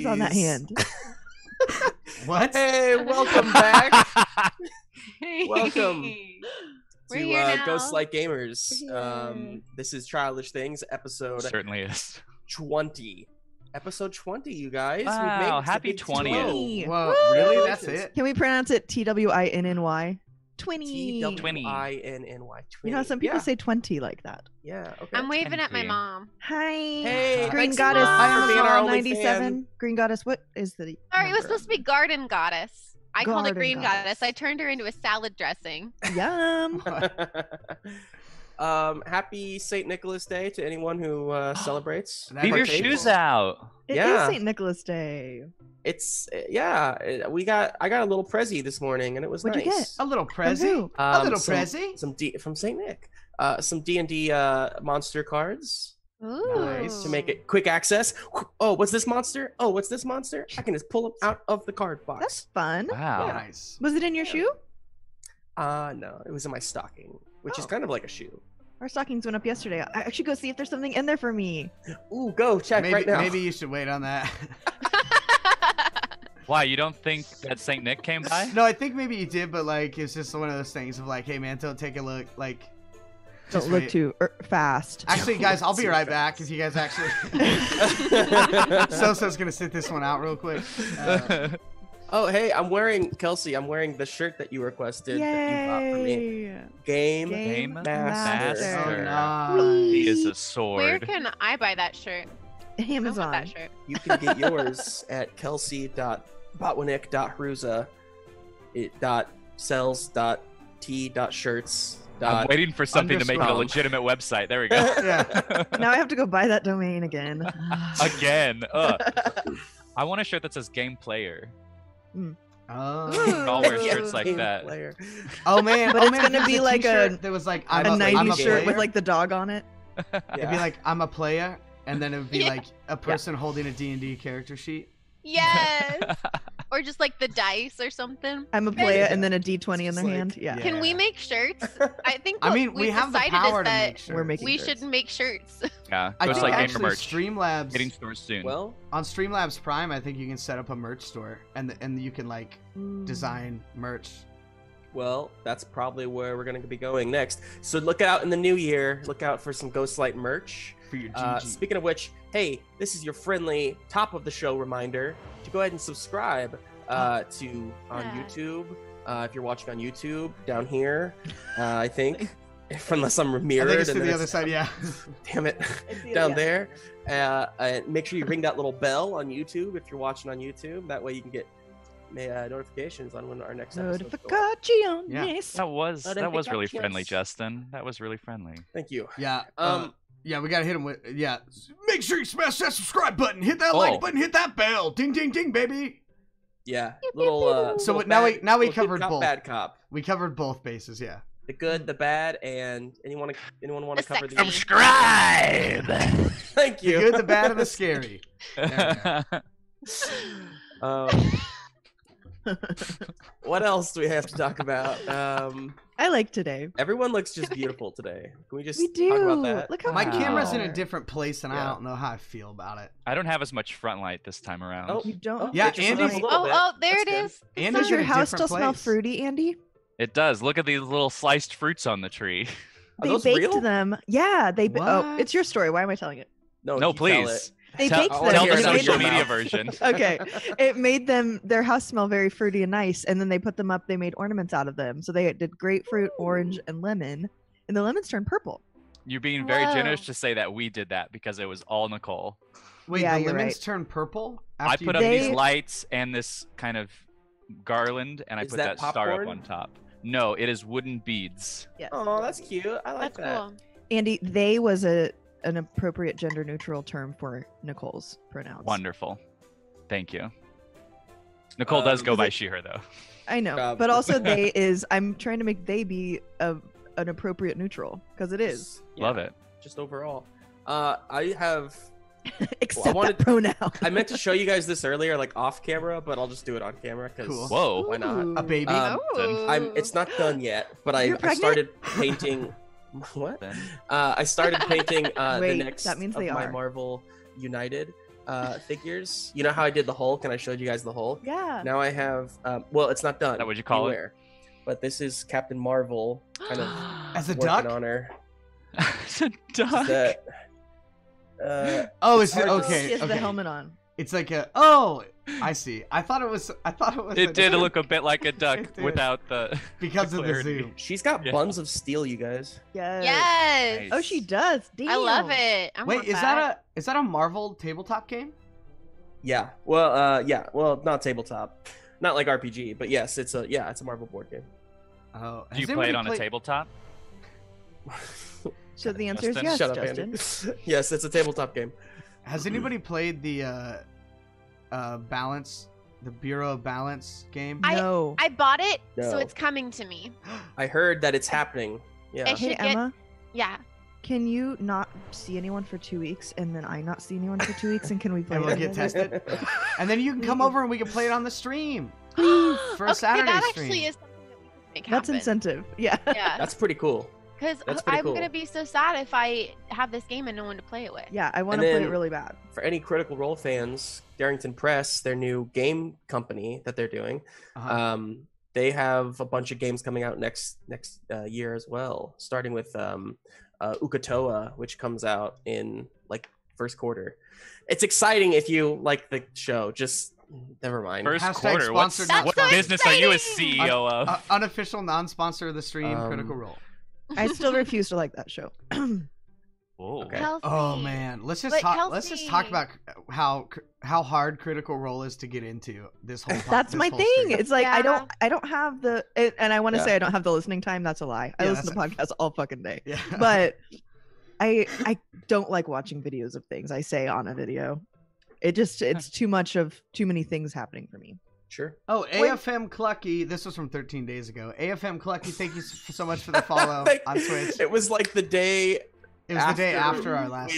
is on that hand? What? Hey, welcome back. Hey. Welcome We're to here now. Ghost Like Gamers. Yay. This is Childish Things, episode Certainly is. 20. Episode 20, you guys. Wow, We've made it to the happy big 20th. Whoa, really? That's it? Can we pronounce it Twinny? 20. T-W-I-N-N-Y. You know, some people say 20 like that. Yeah, okay. I'm waving at my 20. mom. Hi. Hey, Green thanks Goddess. for being our only 97. fan. Green Goddess, what is the Sorry, it was number? supposed to be Garden Goddess. I called it Garden Green Goddess. Goddess. I turned her into a salad dressing. Yum. Happy St. Nicholas Day to anyone who celebrates. Leave your partakes. shoes out. It is Yeah. St. Nicholas Day. It's I got a little prezi this morning and it was What'd nice. you get? A little From prezi? who? A little some- prezi? Some from St. Nick. Some D&D monster cards Ooh. Nice. to make it quick access. Oh, what's this monster? Oh, what's this monster? I can just pull them out of the card box. That's fun. Wow. Nice. Was it in your shoe? No, it was in my stocking, which is Oh. kind of like a shoe. Our stockings went up yesterday. I should go see if there's something in there for me. Ooh, go check right now. Maybe you should wait on that. Why, you don't think that Saint Nick came by? No, I think maybe you did, but like it's just one of those things of like, hey man, don't take a look. Like, Don't just look wait. too fast. Actually, guys, I'll be Too right back fast. because you guys actually. Sosa's gonna sit this one out real quick. Oh, hey, I'm wearing the shirt that you requested that you bought for me. Yay. Game Master. Oh, nice. He is a Where sword. can I buy that shirt? I want Amazon. that shirt. You can get yours at kelsey.botwinick.hruza.sells.t.shirts. I'm waiting for something to make it a underscore. legitimate website. There we go. Yeah. Now I have to go buy that domain again. Again. I want a shirt that says game player. Oh. I'll wear Ooh. shirts like Game that. player. Oh man. But oh, it's man, gonna there's be like t-shirt a- that was like A I'm a 90s shirt with player. like the dog on it. It'd be like I'm a player, and then it would be Yeah. like a person holding a D&D character sheet. Yes. Or just like the dice or something. I'm a player and then a D20 in Just their like- hand. Yeah. Yeah. Can we make shirts? I think I what mean, we we've have the decided power is to that make sure. We're making we shirts. should make shirts. Yeah. I Just think like gamer actually merch. Streamlabs Hitting stores soon. Well, on Streamlabs Prime, I think you can set up a merch store and you can like design merch. well, that's probably where we're going to be going next. So look out in the new year. Look out for some Ghostlight merch. For your GG. Speaking of which, hey, this is your friendly top of the show reminder to go ahead and subscribe on Yeah. YouTube. If you're watching on YouTube, down here, I think, unless I'm mirrored. I think it's to and then the other side, yeah. Damn it, down there. And make sure you ring that little bell on YouTube if you're watching on YouTube. That way you can get notifications on when our next episode. Notificazione. Yeah. That was really Notifications. friendly, Justin. That was really friendly. Thank you. Yeah. Um, we gotta hit him with Make sure you smash that subscribe button, hit that like button, hit that bell, ding ding ding, baby. Yeah, little. So little now we little good covered cop, both. Bad cop. We covered both bases, yeah. The good, the bad, and anyone want to The cover the? sexy. Subscribe! Thank The you. good, the bad, and the scary. There What else do we have to talk about? I like today. Everyone looks just beautiful today. Can we just We talk do. about that? Look how My Wow. camera's in a different. different place, and I Yeah. don't know how I feel about it. I don't have as much front light this time around. Oh, You don't. Yeah, it just went up Andy's- a little bit. Oh, there That's it good. is. And Does is your in a house still different smell place. fruity, Andy? It does. Look at these little sliced fruits on the tree. Are They those baked real? them. Yeah, they. Oh, What? it's your story. Why am I telling it? No, No, you tell please. They Tell, baked I them. wanna tell hear the it out of social your media mouth. version. Okay, it made their house smell very fruity and nice, and then they put them up. They made ornaments out of them. So they did grapefruit, orange, and lemon, and the lemons turned purple. You're being very Whoa. generous to say that we did that because it was all Nicole. Wait, Yeah, the you're lemons right. turn purple? I after put you- up these They- lights and this kind of garland, and I Is put that that star up popcorn? on top. No, it is wooden beads. Yes. Oh, that's cute. I like That's that. cool. Andy, they was an appropriate gender neutral term for Nicole's pronouns. Wonderful. Thank you. Nicole does go is by it- she, her, though. I know, Um, but also they is. I'm trying to make they be an appropriate neutral because it is. Yeah, Love it. Just overall. I have. Except wanted- that pronoun. I meant to show you guys this earlier, like off camera, but I'll just do it on camera because Cool. Whoa. why not? Ooh. A baby? I'm. It's not done yet, but I You're pregnant? started painting. What? Then. I started painting Wait, the next that means of they my are. Marvel United figures. You know how I did the Hulk and I showed you guys the Hulk? Yeah. Now I have, well, it's not done. Is that what you call it? But this is Captain Marvel, kind of As a working duck? on her. It's a duck. That, it's She okay. has the Okay. helmet on. It's like a. Oh, I see. I thought it was. It did look a bit like a duck It did. without the because of the clarity. zoom. she's got Yeah. buns of steel, you guys. Yes. Yes. Nice. Oh, she does. Damn. I love it. I Wait, want is that a Marvel tabletop game? Yeah. Well, yeah. Well, not tabletop, not like RPG, but yes, it's a Marvel board game. Oh, Do you play it on a tabletop? So the answer is Justin? yes, Shut up, Justin. Andy. Yes, it's a tabletop game. Has anybody played the balance, the Bureau of Balance game? No. I bought it, No. so it's coming to me. I heard that it's happening. Yeah. It Hey, should get- Emma, Yeah. can you not see anyone for 2 weeks and then I not see anyone for 2 weeks and can we play And we'll it get together? tested, and then you can come over and we can play it on the stream. Please. For a Okay, Saturday that stream. actually is something that we can make That's happen. incentive. Yeah. Yeah. That's pretty cool. Because That's pretty I'm cool. gonna be so sad if I have this game and no one to play it with. Yeah, I want And to play then- it really bad. For any Critical Role fans, Darrington Press, their new game company that they're doing, Uh-huh. they have a bunch of games coming out next year as well, starting with Ukatoa, which comes out in like first quarter. It's exciting if you like the show. Just never mind. First Hashtag quarter. sponsored That's What so business are you a exciting! CEO of? Unofficial non-sponsor of the stream, Critical Role. I still refuse to like that show. Whoa. Okay. Kelsey. Oh man, let's just But talk. Let's just talk Kelsey- about how hard Critical Role is to get into this whole. That's this my whole thing. stream. It's like I Yeah. don't have the and I want to Yeah. say I don't have the listening time. That's a lie. I Yeah, listen to that's- podcasts all fucking day. Yeah. But I don't like watching videos of things I say on a video. It's too many things happening for me. Sure. Oh, AFM Clucky. This was from 13 days ago. AFM Clucky, thank you so much for the follow on Twitch. It was like the day. It was the day after our last.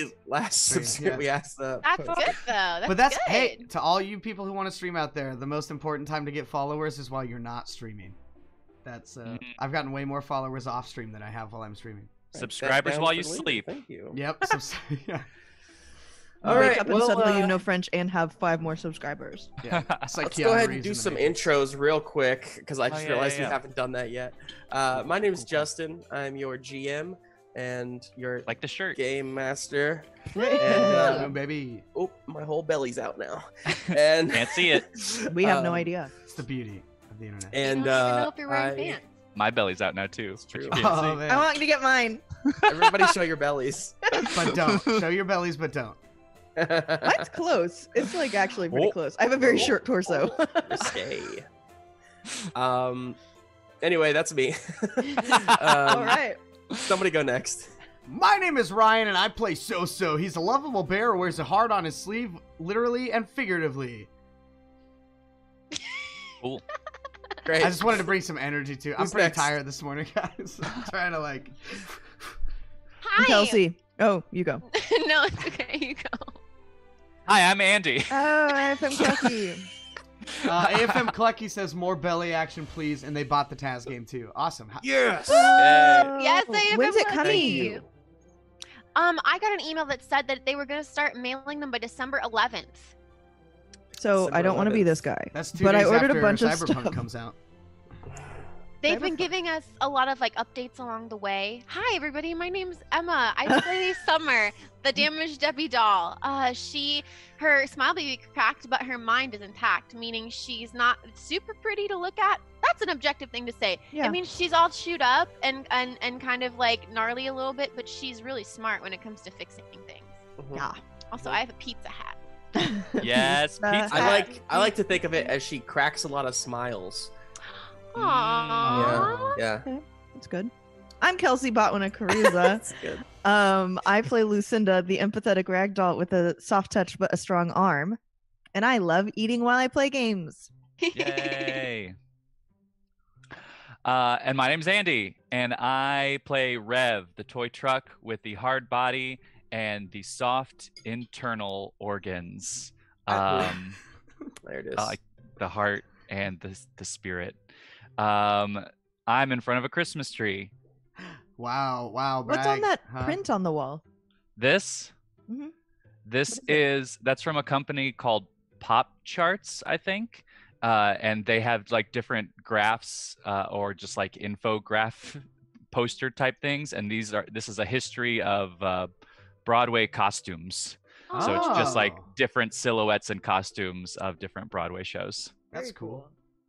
stream, stream, we asked the. That's good though. But that's good. hey, to all you people who want to stream out there, the most important time to get followers is while you're not streaming. That's I've gotten way more followers off stream than I have while I'm streaming. Subscribers Down while for you the link. sleep. Thank you. Yep. Yeah. All Wake right, up and well, suddenly you know French and have 5 more subscribers. Yeah. It's like Let's Keanu go ahead and Reeves do in the some Matrix. intros real quick because I just yeah, realized yeah. we haven't done that yet. My name is Justin. I'm your GM and your Like the shirt. game master. Oh, baby. Oh, my whole belly's out now. And Can't see it. We have no Um, idea. It's the beauty of the internet. You and don't even know if you're wearing I- pants. My belly's out now too. It's but you true. can't Oh see. man. I want you to get mine. everybody show your bellies. But don't show your bellies, but don't. Mine's close. It's like actually pretty Oh. close. I have a very short torso. Risque. Anyway, that's me. All right. Somebody go next. My name is Ryan, and I play So-So. He's a lovable bear who wears a heart on his sleeve, literally and figuratively. Cool. Great. I just wanted to bring some energy to. I'm Who's pretty next? tired this morning, guys. I'm trying to like. Hi. Kelsey. Oh, you go. No, it's okay. You go. Hi, I'm Andy. Oh, FM Kelsey. AFM Clucky says more belly action, please, and they bought the Taz game too. Awesome. Yes. Yes, I am. When's it Lucky. coming? Thank you. I got an email that said that they were going to start mailing them by December 11th. So December I don't want to be 11th. this guy. That's 2 But days I ordered a after bunch of Cyberpunk stuff. comes out. They've been Cyberpunk. giving us a lot of like updates along the way. Hi everybody, my name's Emma. I play Summer, the damaged Debbie doll. Her smile baby cracked, but her mind is intact, meaning she's not super pretty to look at. That's an objective thing to say. Yeah. I mean, she's all chewed up and kind of like gnarly a little bit, but she's really smart when it comes to fixing things. Yeah. Also, I have a pizza hat. Yes, pizza. I like to think of it as she cracks a lot of smiles. Aww. Yeah. It's good. I'm Kelsey Botwin of Caruza. That's good. I play Lucinda, the empathetic ragdoll with a soft touch but a strong arm. And I love eating while I play games. Yay. And my name's Andy, and I play Rev, the toy truck with the hard body and the soft internal organs. There it is. Like the heart and the spirit. I'm in front of a Christmas tree. Wow. What's on brag, that huh? print on the wall? This? Mhm. That's from a company called Pop Charts, I think. And they have like different graphs or just like infograph poster type things. And this is a history of Broadway costumes. So it's just like different silhouettes and costumes of different Broadway shows. That's cool.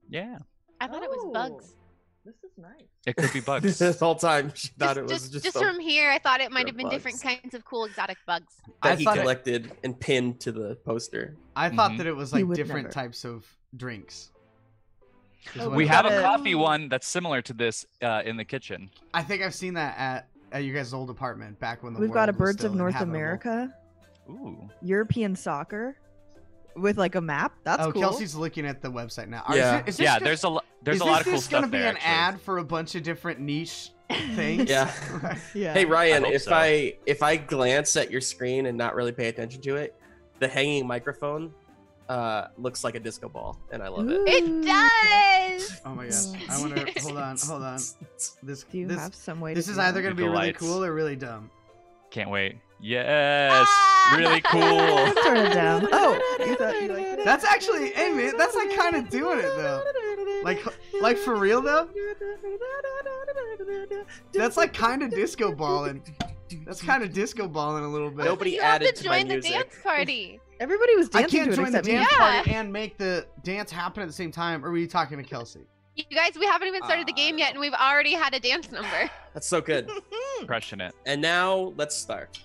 Yeah. I thought it was bugs. This is nice. It could be bugs. This whole time she thought it was just from here. I thought it might have been bugs. different kinds of cool exotic bugs that he collected and pinned to the poster. I thought that it was like different types of drinks. We have a coffee one that's similar to this in the kitchen. I think I've seen that at you guys' old apartment back when we've got a Birds of North America. Ooh. European soccer with like a map. That's cool. Kelsey's looking at the website now. Yeah, there's a lot of cool stuff there. Is this gonna be an ad for a bunch of different niche things? Yeah. Hey Ryan, if I glance at your screen and not really pay attention to it, the hanging microphone looks like a disco ball, and I love it. It does. Oh my gosh! I wonder. Hold on. Do you have some way? This is either gonna be really cool or really dumb. Can't wait. Yes, really cool. Turn it down. Oh, you thought you liked it? That's actually, hey man, that's like kind of doing it though. Like for real though. That's like kind of disco balling. That's kind of disco balling a little bit. Nobody added to my music. You have to join the dance party. Everybody was dancing. I can't to it join the except dance me. party and make the dance happen at the same time. Or were you talking to Kelsey? You guys, we haven't even started the game yet, and we've already had a dance number. That's so good. Crushing it. And now let's start.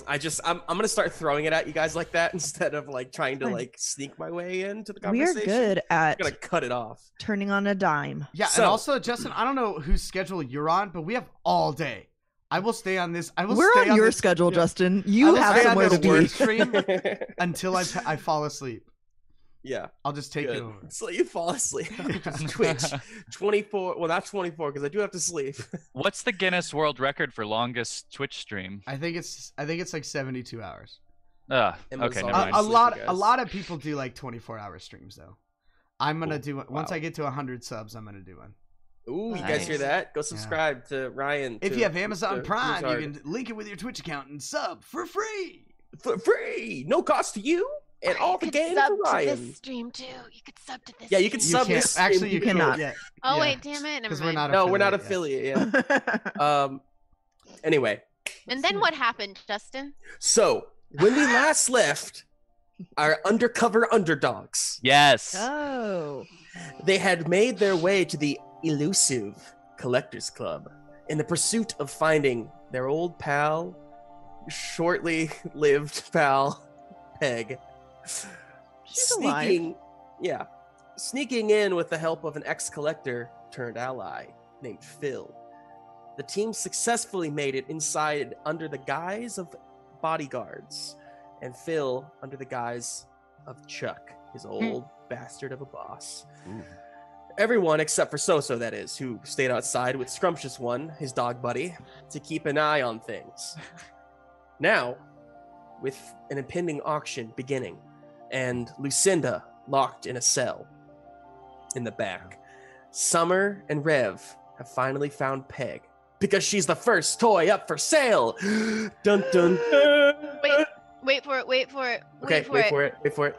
I'm gonna start throwing it at you guys like that instead of like trying to like sneak my way into the conversation. We are good at I'm gonna cut it off. Turning on a dime. Yeah, and also Justin, I don't know whose schedule you're on, but we have all day. I will stay on this. We're on your schedule, Justin. You have somewhere to be. Stream until I fall asleep. Yeah, I'll just take it over. So you fall asleep. Twitch 24. Well, not 24 because I do have to sleep. What's the Guinness World Record for longest Twitch stream? I think it's like 72 hours. Okay, never mind. A lot of people do like 24-hour streams though. I'm gonna do it once I get to 100 subs. I'm gonna do one. Ooh, you guys hear that? Go subscribe to Ryan. If you have Amazon Prime, you can link it with your Twitch account and sub for free. For free, no cost to you. And all the games sub for Ryan. to this stream too. You could sub to this. Yeah, you can sub this. Actually, you cannot. Oh wait, damn it! Because we're not. No, we're not affiliate. Yeah. Anyway. And then what happened, Justin? So when we last left our undercover underdogs. Yes. Oh. They had made their way to the elusive Collectors Club in the pursuit of finding their old pal, shortly lived pal, Peg. Sneaking in with the help of an ex-collector turned ally named Phil. The team successfully made it inside under the guise of bodyguards, and Phil under the guise of Chuck, his old bastard of a boss. Ooh. Everyone except for Xoxo, that is, who stayed outside with Scrumptious One, his dog buddy, to keep an eye on things. Now, with an impending auction beginning, and Lucinda locked in a cell in the back, Summer and Rev have finally found Peg because she's the first toy up for sale. Dun dun. Wait for it. Okay, wait for it.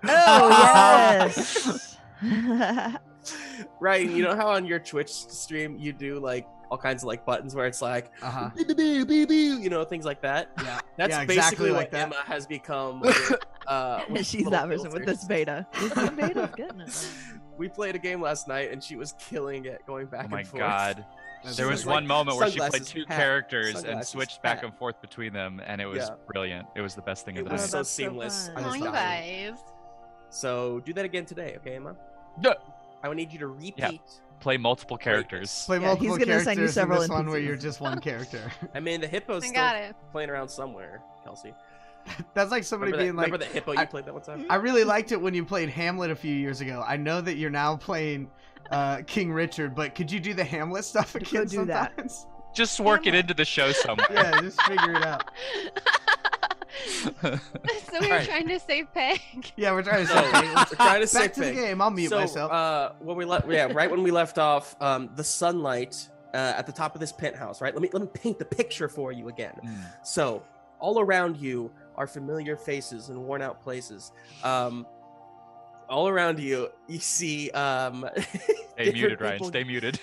Oh yes. Ryan, you know how on your Twitch stream you do like all kinds of like buttons where it's like, you know, things like that. Yeah, that's exactly basically like what that. Emma has become. She's that person with this beta. This beta's getting it. We played a game last night and she was killing it, going back and forth. Oh my god. There was one moment where she played two characters and switched back and forth between them, and it was brilliant. It was the best thing of the It was night. so seamless. So Oh, you guys. So do that again today, okay, Emma? No. I would need you to repeat. Yeah. Play multiple characters. Play Yeah, multiple he's gonna characters send you several in this one where NPCs. you're just one character. I mean, the hippo's I still got it. playing around somewhere, Kelsey. That's like somebody being like, remember the hippo you played that one time? I really liked it when you played Hamlet a few years ago. I know that you're now playing King Richard, but could you do the Hamlet stuff again do that. sometimes? Just work it into the show somewhere. Yeah, just figure it out. So we're trying to save Peg. Yeah, we're trying to So, save Peg. we're trying to Back save to the Peg. game. I'll mute So, myself. when we right when we left off, the sunlight at the top of this penthouse, right? Let me paint the picture for you again. So all around you are familiar faces and worn out places. All around you, you see Stay muted, Ryan. Stay muted.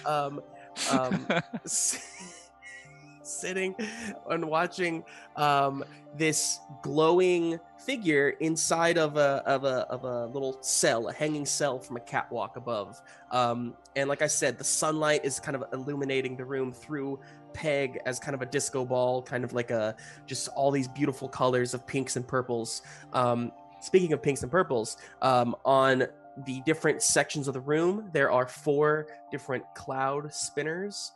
Sitting and watching this glowing figure inside of a little cell, a hanging cell from a catwalk above. And like I said, the sunlight is kind of illuminating the room through Peg as kind of a disco ball, kind of like just all these beautiful colors of pinks and purples. Speaking of pinks and purples, on the different sections of the room, there are 4 different cloud spinners.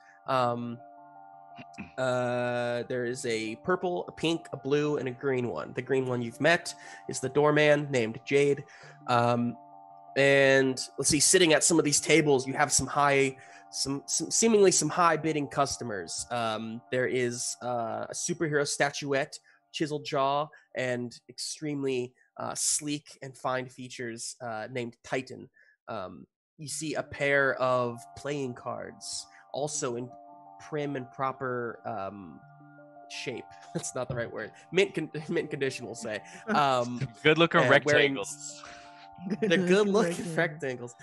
There is a purple, a pink, a blue, and a green one. The green one you've met is the doorman named Jade. And let's see, sitting at some of these tables, you have some seemingly some high bidding customers. There is a superhero statuette, chiseled jaw, and extremely sleek and fine features named Titan. You see a pair of playing cards, also in prim and proper shape. That's not the right word. Mint condition, we'll say. Good looking rectangles. They're good looking rectangles.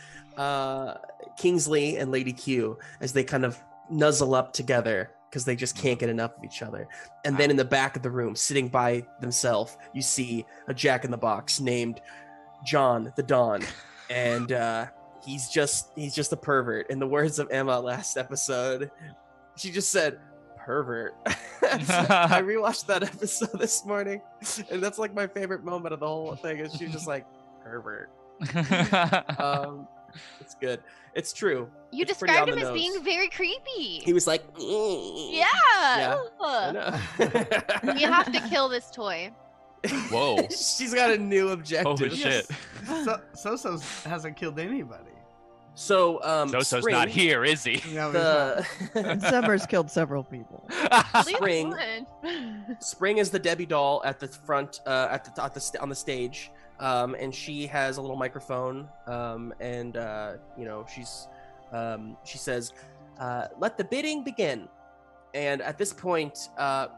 Kingsley and Lady Q, as they kind of nuzzle up together because they just can't get enough of each other. And then in the back of the room, sitting by themselves, you see a Jack-in-the-Box named John the Don. And he's just a pervert. In the words of Emma last episode, she just said, pervert. I rewatched that episode this morning, and that's like my favorite moment of the whole thing, is she's just like, pervert. It's good. It's true. You It's described pretty him on as the being nose. very creepy. He was like, Yeah. I Ugh. know. We have to kill this toy. Whoa. She's got a new objective. Holy shit. So hasn't killed anybody. So, Zoso's not here, is he? No, And Summer's killed several people. At least Spring. one. Spring is the Debbie doll at the front, on the stage, and she has a little microphone, and she says, "Let the bidding begin." And at this point,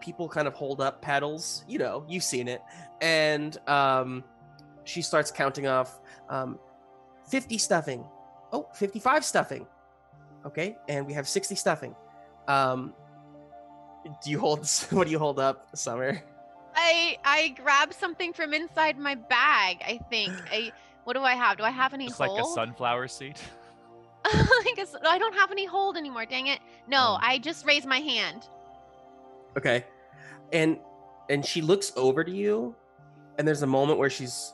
people kind of hold up paddles. You've seen it, and she starts counting off, 50 stuffing. Oh, 55 stuffing. Okay, and we have 60 stuffing. What do you hold up, Summer? I grabbed something from inside my bag, I think. What do I have? Do I have any It's hold? like a sunflower seed. I don't have any hold anymore, dang it. No, I just raised my hand. Okay. And she looks over to you, and there's a moment where she's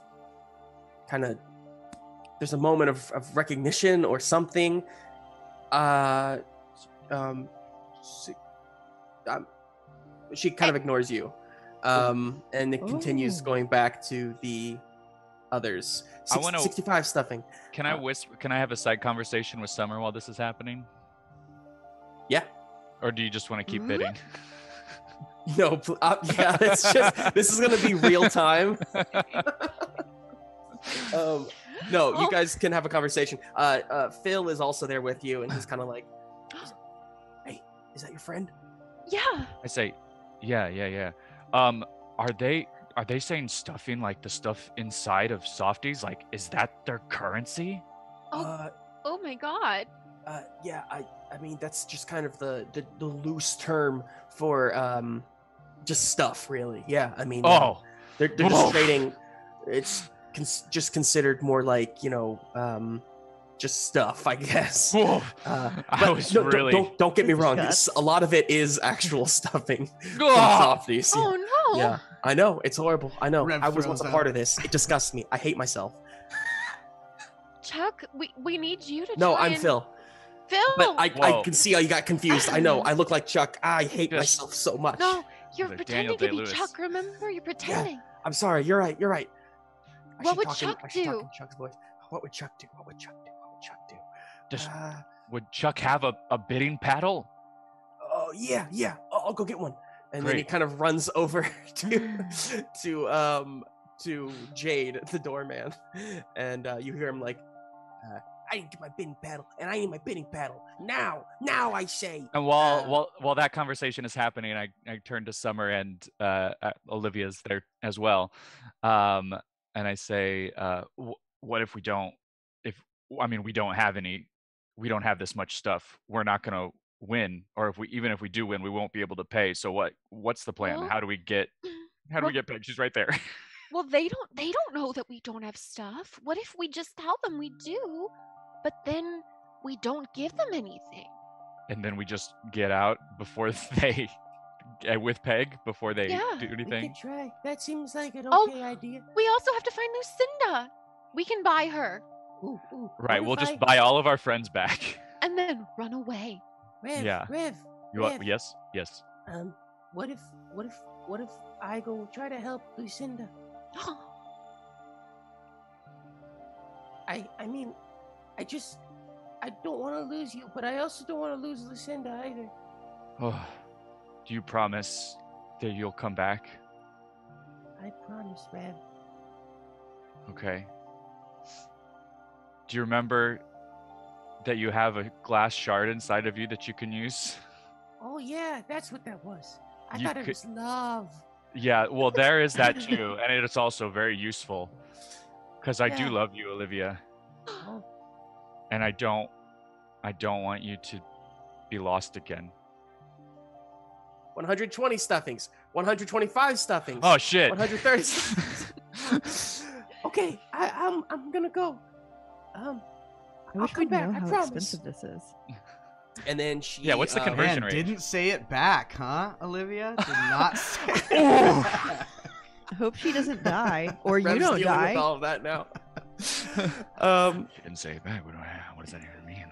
there's a moment of recognition or something. She kind of ignores you. And it continues going back to the others. I wanna- 65 stuffing. Can I whisper? Can I have a side conversation with Summer while this is happening? Yeah. Or do you just want to keep bidding? No, yeah, this is gonna be real time. No, you guys can have a conversation. Phil is also there with you, and he's kind of like, "Hey, is that your friend?" Yeah. I say, yeah. Are they saying stuffing like the stuff inside of softies? Like, is that their currency? Oh my god. Yeah, I mean that's just kind of the loose term for just stuff, really. Yeah, I mean, they're just trading. It's just considered more like just stuff, I guess. I was really. Don't get me wrong. A lot of it is actual stuffing from softies. Oh no. Yeah, I know it's horrible. I know. Rev I was once a throws part up. of this. It disgusts me. I hate myself. Chuck, we need you to No, try I'm and... Phil. Phil! But I Whoa. can see how you got confused. I know. I look like Chuck. I hate Yes. myself so much. No, you're Like pretending Daniel to be Day-Lewis. Chuck, remember? You're pretending. I'm sorry. You're right. I What should would talk Chuck I should talk do? in Chuck's voice. What would Chuck do? Just- Uh, Would Chuck have a bidding paddle? oh yeah. I'll go get one. And then he Great. kind of runs over to Jade, the doorman, and you hear him like, I need to get my bidding paddle, and I need my bidding paddle now. Now I say. And while that conversation is happening, I turn to Summer, and Olivia's there as well, and I say, "What if we don't? We don't have any. We don't have this much stuff. We're not gonna win. Or even if we do win, we won't be able to pay. So what's the plan? Well, How do we get paid? She's right there." Well, they don't know that we don't have stuff. What if we just tell them we do, but then we don't give them anything? And then we just get out before they with Peg before they do We anything. could try. That seems like an Oh. okay idea. We also have to find Lucinda. We can buy her Ooh, Right, what we'll if just I- buy all of our friends back. and then run away. Rev, Yeah. Rev, Yes, yes. what if I go try to help Lucinda? I mean, I don't want to lose you, but I also don't want to lose Lucinda either. Oh, do you promise that you'll come back? I promise, Rev. Okay. Do you remember that you have a glass shard inside of you that you can use? Oh yeah, that's what that was. I You thought it could- was love. Yeah, well, there is that too, and it's also very useful because I do Yeah. love you, Olivia, Oh, and I don't want you to be lost again. 120 stuffings, 125 stuffings. Oh shit! 130 stuffings. Okay, I'm gonna go. I I'll wish come we'd back, know I how promise. expensive this is. And then she. Yeah, what's the conversion Man, rate? didn't say it back, huh, Olivia? Did not say it Ooh. back. I hope she doesn't die, or you Rev's don't dealing die. with all of that now. She didn't say it back. What does that even mean?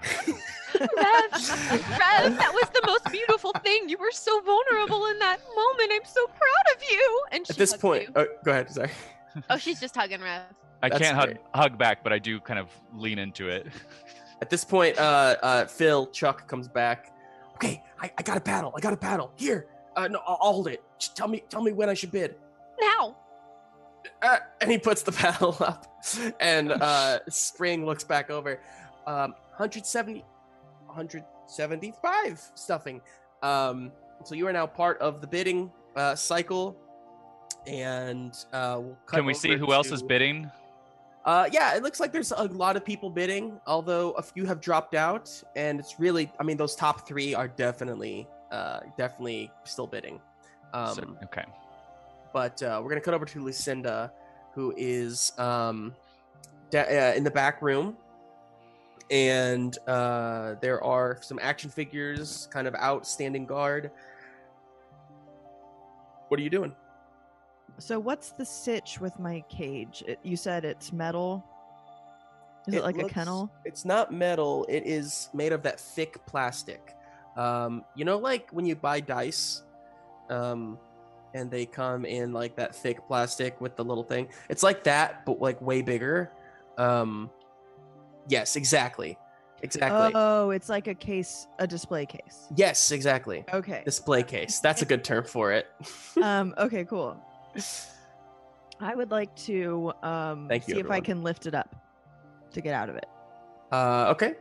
Rev, that was the most beautiful thing. You were so vulnerable in that moment. I'm so proud of you. And she At this hugs point, you. go ahead. Sorry. Oh, she's just hugging Rev. I That's can't great. hug back, but I do kind of lean into it. At this point, Chuck comes back. Okay, I got a paddle. I got a paddle. Here. No, I'll hold it. Just tell me when I should bid. Now. And he puts the paddle up, and Spring looks back over. 175 stuffing. So you are now part of the bidding cycle, and we'll cut Can we see over who else is to- bidding? Yeah, it looks like there's a lot of people bidding, although a few have dropped out, and it's really, I mean, those top three are definitely still bidding. Okay. But we're gonna cut over to Lucinda, who is in the back room, and there are some action figures kind of out standing guard. What are you doing? So what's the sitch with my cage? You said it's metal. Is it like a looks- kennel? It's not metal. It is made of that thick plastic. Like when you buy dice, and they come in like that thick plastic with the little thing. It's like that, but like way bigger. Yes, exactly. Oh, it's like a display case. Yes, exactly. Okay. Display case. That's a good term for it. Okay, cool. I would like to Thank you, see if I everyone. can lift it up to get out of it. Okay.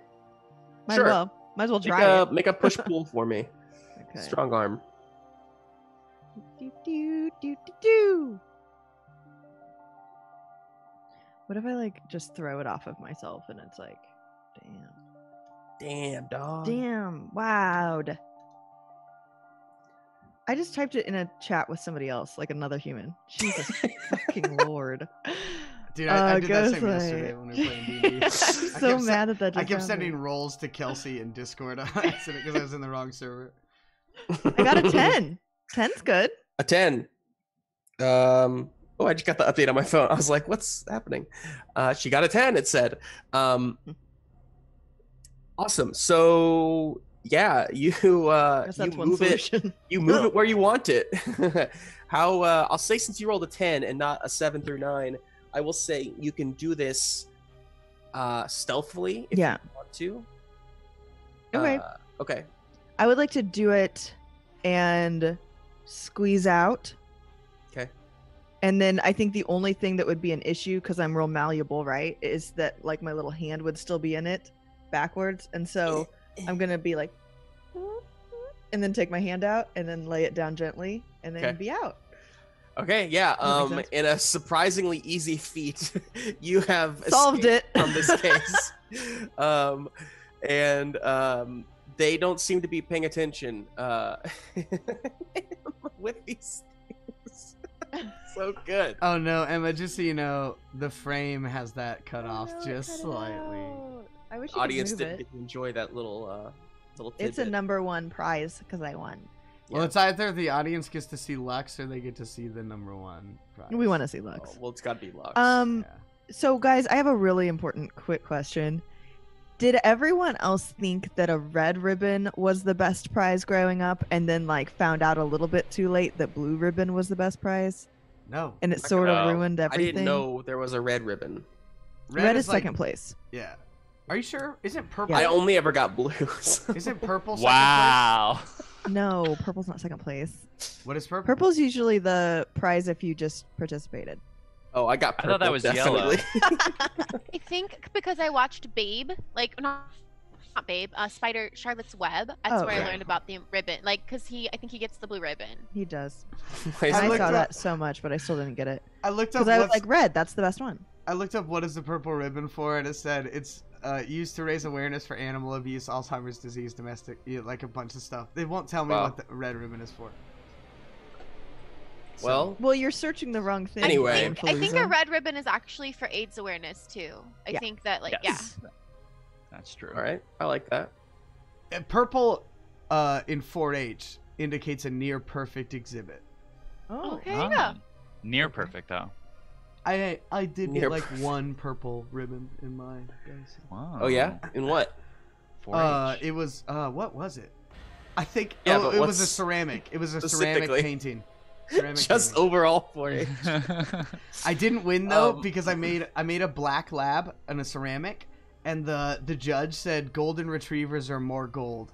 Might Sure. as well try it. Make a push pull for me. Okay. Strong arm. Do, do, do, do, do. What if I like just throw it off of myself and it's like, Damn, dog. damn, wowed. I just typed it in a chat with somebody else, like another human. Jesus fucking lord. Dude, I did that same Ghostlight. yesterday when we were playing D&D. I'm so mad that just I kept happened. sending rolls to Kelsey in Discord on accident because I was in the wrong server. I got a 10. 10's good. A 10. I just got the update on my phone. I was like, what's happening? She got a 10, it said. Awesome. So yeah, you Guess that's one move it. solution. You move it where you want it. How I'll say, since you rolled a 10 and not a 7 through 9, I will say you can do this stealthily if Yeah. you want to. Okay. Okay. I would like to do it and squeeze out. Okay. And then I think the only thing that would be an issue, because I'm real malleable, right, is that like my little hand would still be in it backwards. And so I'm going to be like, and then take my hand out and then lay it down gently and then be out. Okay, yeah. That makes sense. In a surprisingly easy feat, you have Solved it from this case. They don't seem to be paying attention with these things. So good. Oh no, Emma, just so you know, the frame has that cut off just slightly. I wish you Audience could move didn't enjoy that little tidbit. It's a #1 prize because I won. Well, it's either the audience gets to see Lux or they get to see the #1 prize. We want to see Lux. Oh, well, it's got to be Lux. Yeah. So guys, I have a really important quick question. Did everyone else think that a red ribbon was the best prize growing up and then like found out a little bit too late that blue ribbon was the best prize? No. And it sort of ruined I everything? didn't know there was a red ribbon. Red is like, second place. Yeah. Are you sure? Isn't purple? I only ever got blues. Isn't purple Wow. No, purple's not second place. second place? What is purple? Purple's usually the prize if you just participated. Oh, I got purple. I thought that was definitely. I think because I watched Babe, like not Babe, Charlotte's Web. That's where I learned about the ribbon. Like, cause I think he gets the blue ribbon. He does. I I looked saw up- that so much, but I still didn't get it. I looked up Because I was like, red, that's the best one. I looked up what is the purple ribbon for, and it said it's used to raise awareness for animal abuse, Alzheimer's disease, domestic, like a bunch of stuff. They won't tell me what the red ribbon is for. Well, Well, you're searching the wrong thing. Anyway. I think a red ribbon is actually for AIDS awareness too. I think that Yes. That's true. all right. I like that. Purple in 4-H indicates a near perfect exhibit. Oh, Okay, there you go. Near perfect, though. I did Near get like perfect. one purple ribbon in my guys. Wow. Oh yeah. In what? 4-H. It was what was it? I think Yeah, but it was a what's ceramic. It was a ceramic specifically? painting. Ceramic Just painting. overall for it. I didn't win though Um, because I made a black lab and a ceramic, and the judge said golden retrievers are more gold.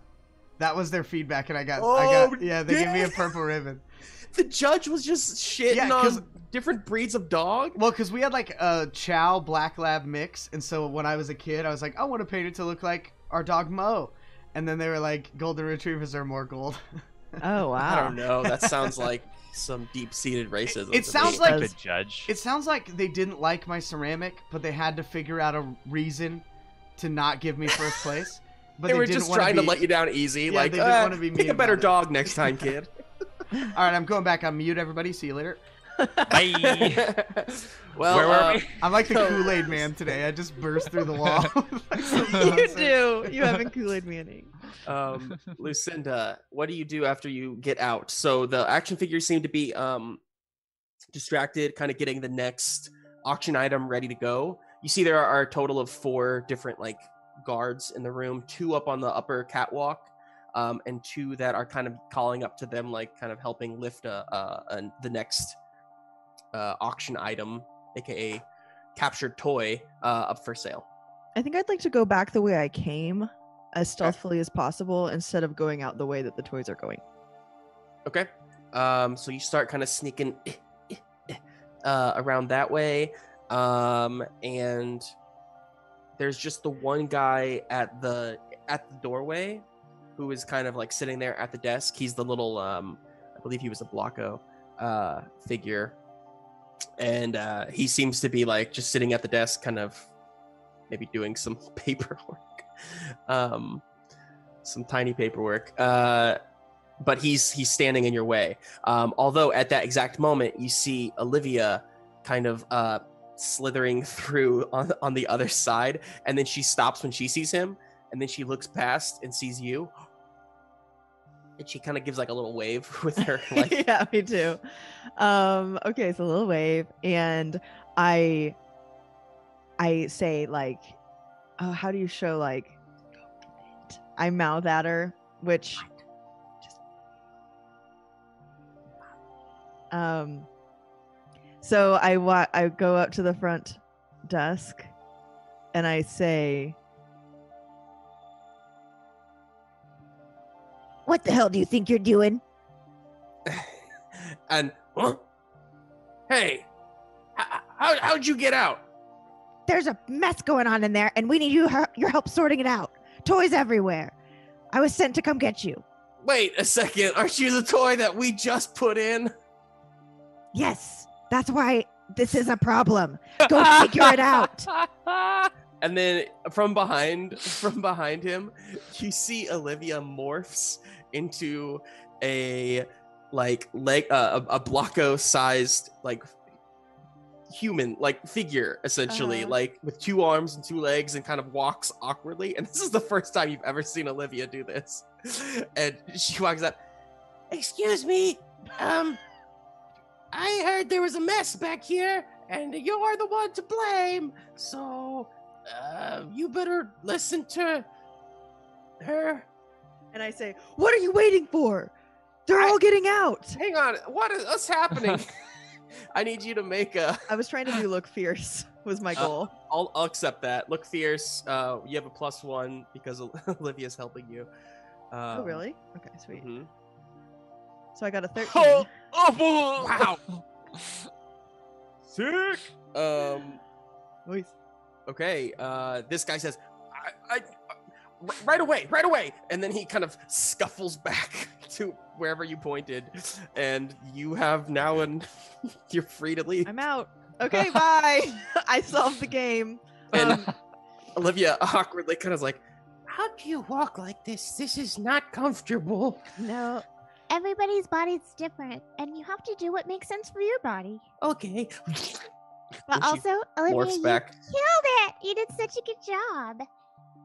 That was their feedback, and I got they gave me a purple ribbon. The judge was just shitting Yeah, 'cause- on different breeds of dog. Well, because we had like a Chow black lab mix, and so when I was a kid, I was like, I want to paint it to look like our dog Mo, and then they were like, golden retrievers are more gold. Oh, wow. I don't know. That sounds like some deep-seated racism. It to sounds me. like the judge. It sounds like they didn't like my ceramic, but they had to figure out a reason to not give me first place. But they were didn't just wanna trying to be- let you down easy. Yeah, like, they didn't wanna be pick mean a better about it. dog next time, kid. All right, I'm going back on mute, everybody. See you later. Bye. Well, Where were we? I'm like the So- Kool-Aid man today. I just burst through the wall. You do. You haven't Kool-Aid Manning. Lucinda, what do you do after you get out? So the action figures seem to be distracted, kind of getting the next auction item ready to go. You see there are a total of 4 different like guards in the room, 2 up on the upper catwalk, and 2 that are kind of calling up to them, like kind of helping lift the next auction item, aka captured toy, up for sale. I think I'd like to go back the way I came as stealthily as possible instead of going out the way that the toys are going. Okay. So you start kind of sneaking around that way. And there's just the one guy at the doorway who is kind of like sitting there at the desk. He's the little I believe he was a Blocko figure. And he seems to be like just sitting at the desk, kind of maybe doing some paperwork. Some tiny paperwork. But he's standing in your way. Although at that exact moment you see Olivia kind of slithering through on the other side, and then she stops when she sees him, and then she looks past and sees you, and she kind of gives like a little wave with her like Yeah, me too. Okay, so a little wave, and I say like, oh, how do you show like? I mouth at her, which so I go up to the front desk and I say, "What the hell do you think you're doing?" and huh? Hey, how'd you get out? There's a mess going on in there, and we need your help sorting it out. Toys everywhere. I was sent to come get you. Wait a second. Aren't you the toy that we just put in? Yes, that's why this is a problem. Go figure it out. And then from behind him, you see Olivia morphs into a Blocko-sized human figure, essentially, with 2 arms and 2 legs, and kind of walks awkwardly. And this is the first time you've ever seen Olivia do this. And she walks up. Excuse me, I heard there was a mess back here, and you're the one to blame. So, you better listen to her. And I say, what are you waiting for? They're all getting out. Hang on, what's happening? I need you to make a... I was trying to do look fierce was my goal. I'll accept that. Look fierce. You have a +1 because Olivia's helping you. Oh, really? Okay, sweet. Mm-hmm. So I got a 13. Oh, wow. Sick. Nice. Okay, this guy says, I right away. And then he kind of scuffles back to wherever you pointed. And you have now you're free to leave. I'm out. Okay, bye. I solved the game. And Olivia awkwardly kind of like, how do you walk like this? This is not comfortable. No, everybody's body's different, and you have to do what makes sense for your body. Okay. But also, Olivia, morphs you back. killed it. You did such a good job.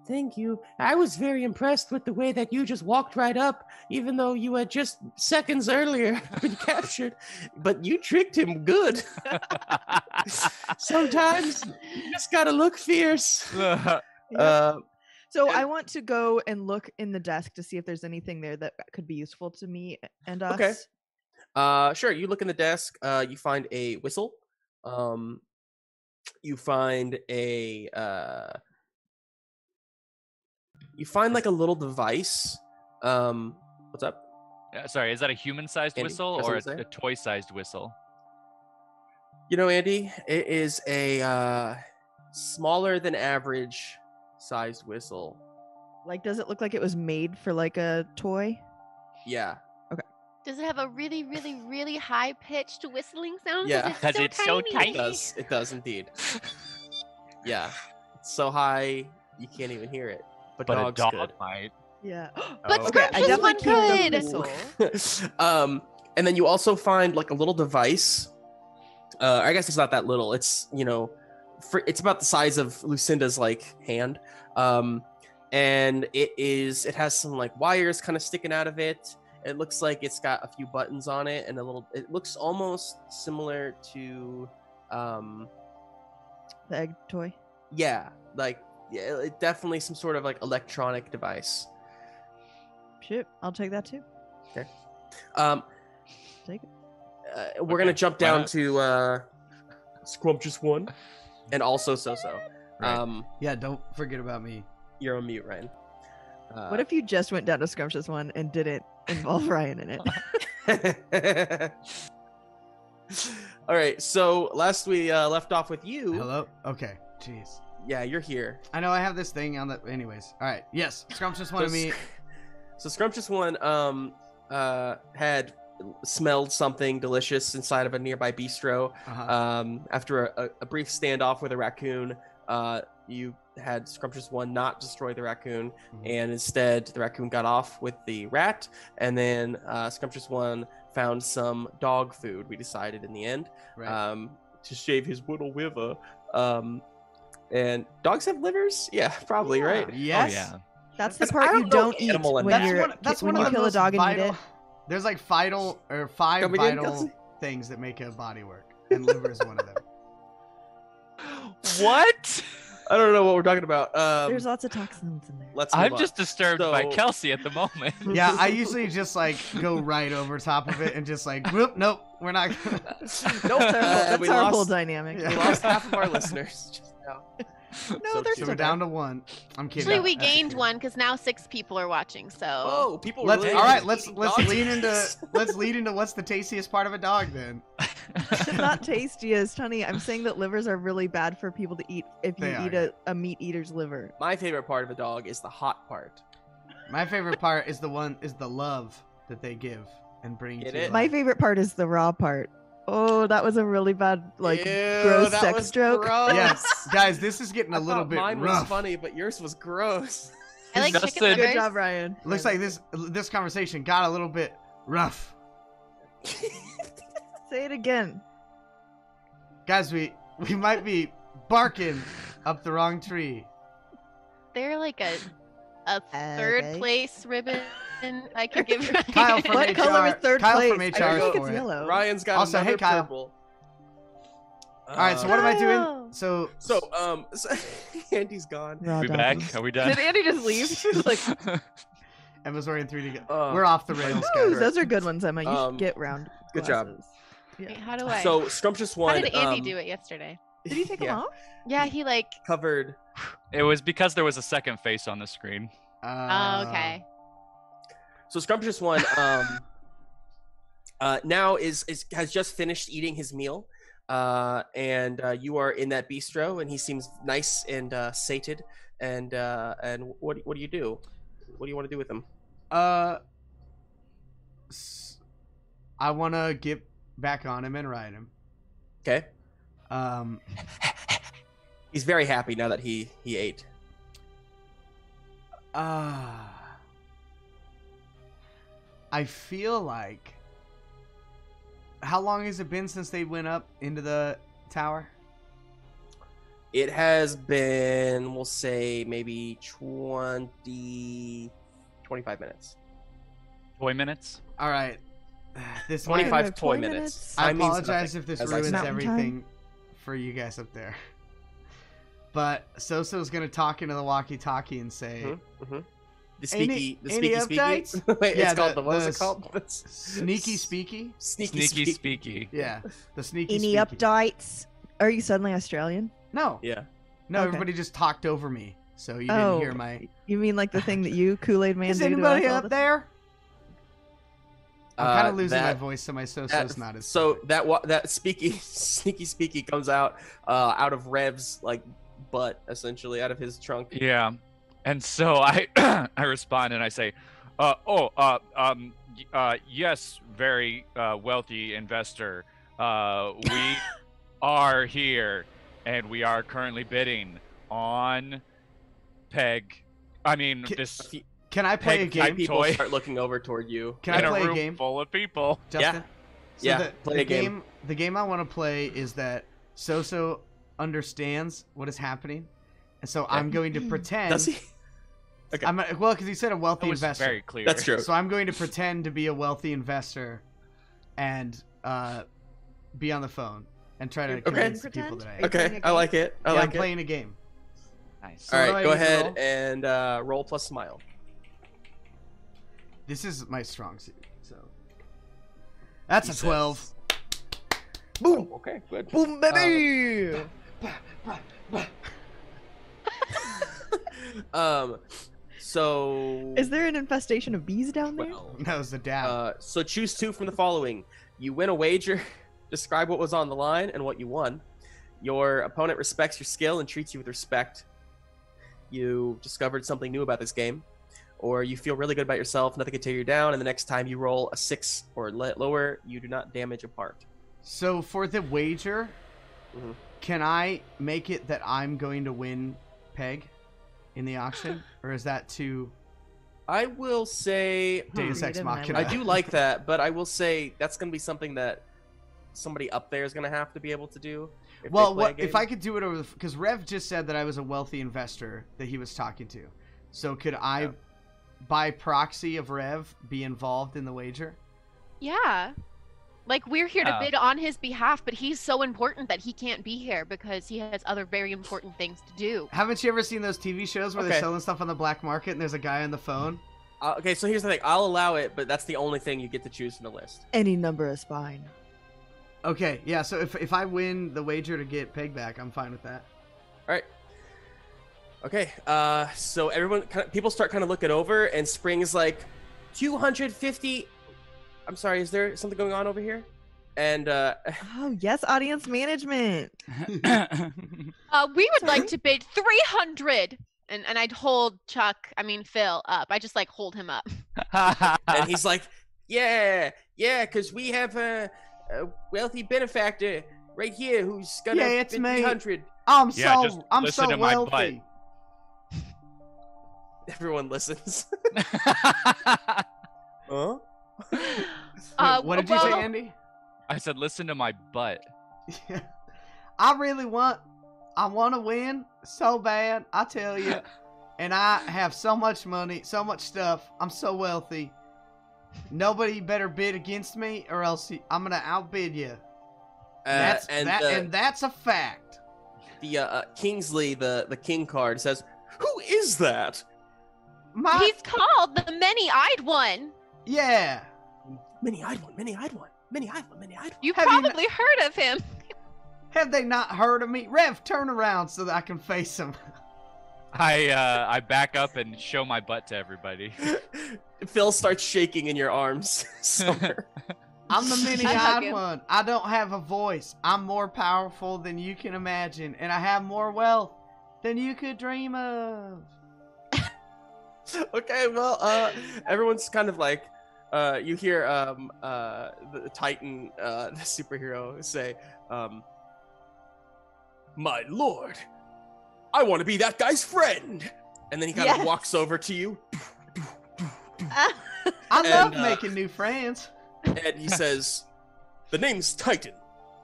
Thank you. I was very impressed with the way that you just walked right up, even though you had just seconds earlier been captured. But you tricked him good. Sometimes you just gotta look fierce. So I want to go and look in the desk to see if there's anything there that could be useful to me and us. Okay. Sure. You look in the desk. You find a whistle. You find a like a little device. What's up? Sorry, is that a human-sized Andy, whistle that's or what I'm a toy-sized whistle? You know, Andy, it is a smaller than average sized whistle. Like, does it look like it was made for like a toy? Yeah. Does it have a really, really, really high-pitched whistling sound? Yeah, because it's so tiny. It does indeed. Yeah, it's so high you can't even hear it. But a dogs dog could. might. But Oh. Okay, I Scrumptious definitely one keep the could. whistle. And then you also find like a little device. I guess it's not that little. It's it's about the size of Lucinda's like hand. And it has some like wires kind of sticking out of it. It looks like it's got a few buttons on it and it looks almost similar to The egg toy. yeah, it definitely some sort of like electronic device. Shit, I'll take that too. Okay. Take it. We're gonna jump down not? to Scrumptious One and also Xoxo. Right. Yeah, don't forget about me. You're on mute, Ryan. What if you just went down to Scrumptious One and didn't involve Ryan in it? All right, so last we left off with you. Hello? Okay. Jeez. Yeah, you're here. I know I have this thing on the... Anyways. All right. Yes. Scrumptious wanted me... So Scrumptious One had smelled something delicious inside of a nearby bistro. After a brief standoff with a raccoon, you had Scrumptious One not destroy the raccoon, and instead the raccoon got off with the rat, and then Scrumptious One found some dog food, we decided in the end, Right. to shave his little liver. And dogs have livers? Yeah, probably, right? Yes. Oh, yeah. That's the I part don't you know don't eat animal when anatomy. you're when you kill a dog and eat it. There's like five Come again, vital Kelsey? things that make a body work, and liver is one of them. What? I don't know what we're talking about. There's lots of toxins in there. Let's move I'm on. just disturbed by So- Kelsey at the moment. Yeah, I usually just like go right over top of it and just like, whoop, nope, we're not gonna... Nope, That's we our lost- whole dynamic. Yeah. We lost half of our listeners just now. No, they're So still we're down to 1. I'm kidding. Actually, we That's gained okay. 1 because now 6 people are watching. So. Oh, people. Let's really all right. eating Let's dogs. lean into what's the tastiest part of a dog then. It's not tastiest, honey. I'm saying that livers are really bad for people to eat if you They eat are, a meat eater's liver. My favorite part of a dog is the hot part. My favorite part is the love that they give and bring Get to it? life. My favorite part is the raw part. Oh, that was a really bad, like, gross that sex was joke. Gross. Yes, guys, this is getting a I little thought bit mine was rough. funny, but yours was gross. I like Justin- chicken livers. Good job, Ryan. Looks like this conversation got a little bit rough. Say it again. Guys, we might be barking up the wrong tree. They're like a third Okay. place ribbon I could give. Kyle from What HR. color is third Kyle place? from HR I think for it's it. yellow. Ryan's got Also, another hey, Kyle. purple. All right, so what am I doing? Kyle! So Andy's gone. Raw we dog. back? Are we done? Did Andy just leave? She's like, Emma's wearing 3 together. Uh, We're off the rails, "Ooh, guys. those are good ones, Emma. You Um, should get round. good job. glasses." Wait, Yeah. how do I? So Scrumptious how One. did Andy do it yesterday? Did he take them yeah, off? Yeah, he like. covered. It was because there was a second face on the screen. Oh, okay. So Scrumptious One now has just finished eating his meal, and you are in that bistro, and he seems nice and sated. And what do you do? What do you want to do with him? I want to get back on him and ride him. Okay. Um, He's very happy now that he ate. I feel like. How long has it been since they went up into the tower? It has been, we'll say, maybe 20, 25 minutes. Toy minutes. All right. This 25 might, Toy toy minutes? minutes. I means apologize nothing, if this as I ruins said. Mountain everything for you guys up there. But Soso's gonna talk into the walkie-talkie and say, Mhm. The Any- speaky, the any speaky, updates? speaky. Wait, Yeah, it's called the- what is the it called? "Sneaky speaky." Sneaky, Sneaky speaky. speaky. Yeah, the sneaky Any speaky. updates? Are you suddenly Australian? No, Yeah. no, Okay. everybody just talked over me, so you Oh. didn't hear my. You mean like the thing that you Kool-Aid Man Is do to anybody us all up the- there? I'm kind of losing my that- voice, so my Soso's that- not as. so perfect. that sneaky speaky comes out of Rev's like butt, essentially out of his trunk. Yeah. And so I I respond and I say, yes, very wealthy investor. We are here and we are currently bidding on Peg. I mean, Ki- this Can I play a Peg game? type People toy. start looking over toward you. Can I in a play a room game, full of people. Justin? So Yeah, the, play the a game. The game I want to play is that Soso understands what is happening, and so I'm going to pretend. Does he? Okay. Well, because he said a It wealthy was investor. very clear. That's true. So I'm going to pretend to be a wealthy investor, and be on the phone and try to Okay. convince the people Pretend? that I Are am. you playing Okay, a I like it. I Yeah, like I'm it. playing a game. Nice. So All what do right, I go need to ahead roll? and roll plus smile. This is my strong suit. So that's He a 12. says- Boom. Okay, good. Boom, baby! So Is there an infestation of bees down there? well, That was the dab. so choose 2 from the following. You win a wager. Describe what was on the line and what you won. Your opponent respects your skill and treats you with respect. You discovered something new about this game. Or you feel really good about yourself, nothing can tear you down, and the next time you roll a 6 or lower, you do not damage a part. So for the wager, Mhm. can I make it that I'm going to win Peg in the auction, or is that too I will say Deus Ex Freedom, I Machina? I do like that, but I will say that's going to be something that somebody up there is going to have to be able to do. If Well, they play a what if game. I could do it over? Because Rev just said that I was a wealthy investor that he was talking to. So could I, Yeah. by proxy of Rev, be involved in the wager? Yeah. Like, we're here to Yeah. bid on his behalf, but he's so important that he can't be here because he has other very important things to do. Haven't you ever seen those TV shows where they're Okay. selling stuff on the black market and there's a guy on the phone? Okay, so here's the thing. I'll allow it, but that's the only thing you get to choose from the list. Any number is fine. Okay, yeah. So if I win the wager to get Peg back, I'm fine with that. All right. Okay, so people start kind of looking over, and Spring's like, 250. I'm sorry, is there something going on over here? And Oh yes, audience management. We would like to bid 300. And I'd hold Phil up. I just like hold him up. and he's like, yeah, because we have a wealthy benefactor right here who's gonna it's bid me. 300. I'm just so listen to my butt. wealthy. Everyone listens. Huh? What did you say, Andy? I said, listen to my butt. I want to win so bad, I tell you. And I have so much money, so much stuff. I'm so wealthy. Nobody better bid against me, or else I'm gonna outbid you. And that's a fact. The Kingsley, the king card says, "Who is that?" He's called the Many-Eyed One. Yeah. Many-eyed one. You've probably heard of him. Have they not heard of me? Rev, turn around so that I can face him. I back up and show my butt to everybody. Phil starts shaking in your arms. I'm the many-eyed one. I don't have a voice. I'm more powerful than you can imagine, and I have more wealth than you could dream of. Okay, well, everyone's kind of like, you hear the Titan, the superhero, say, "My lord, I want to be that guy's friend." And then he kind of walks over to you. I love making new friends. And he says, "The name's Titan,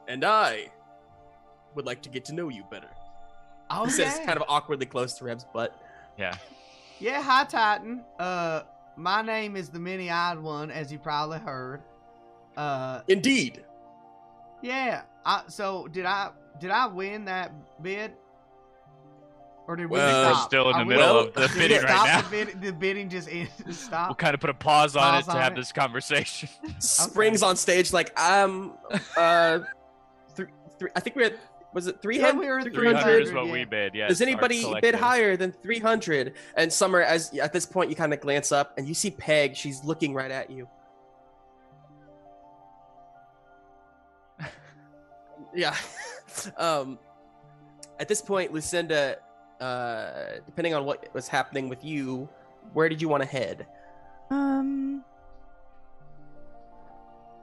and I would like to get to know you better." Oh, he says kind of awkwardly close to Rev's butt. Yeah. Yeah, hi Titan. My name is the Many-Eyed One, as you probably heard. Indeed. Yeah. So did I win that bid? Or did we We're stop? still in the middle of the bidding right now. The bidding just stopped. We'll kind of put a pause on it to have this conversation. Springs on stage like, I think we're at, was it 300? Yeah, we were at 300 is what we bid, yeah. Does anybody bid higher than 300? And Summer, at this point, you kind of glance up and you see Peg. She's looking right at you. Yeah. At this point, Lucinda, depending on what was happening with you, where did you want to head?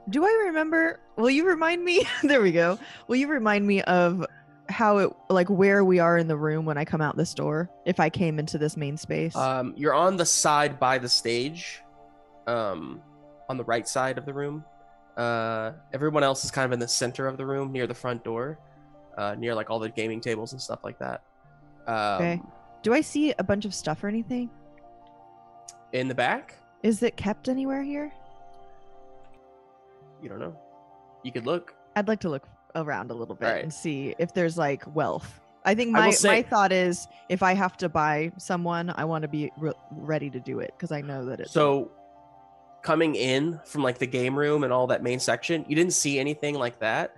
Do I remember? Will you remind me? There we go. Will you remind me of how it, like, where we are in the room when I come out this door? If I came into this main space. You're on the side by the stage, on the right side of the room. Everyone else is kind of in the center of the room, near the front door, near like all the gaming tables and stuff like that. Okay. Do I see a bunch of stuff or anything? In the back? Is it kept anywhere here? You don't know. You could look. I'd like to look around a little bit Right. and see if there's like wealth. I think my thought is if I have to buy someone, I want to be ready to do it because I know that it's. So, coming in from like the game room and all that main section, you didn't see anything like that.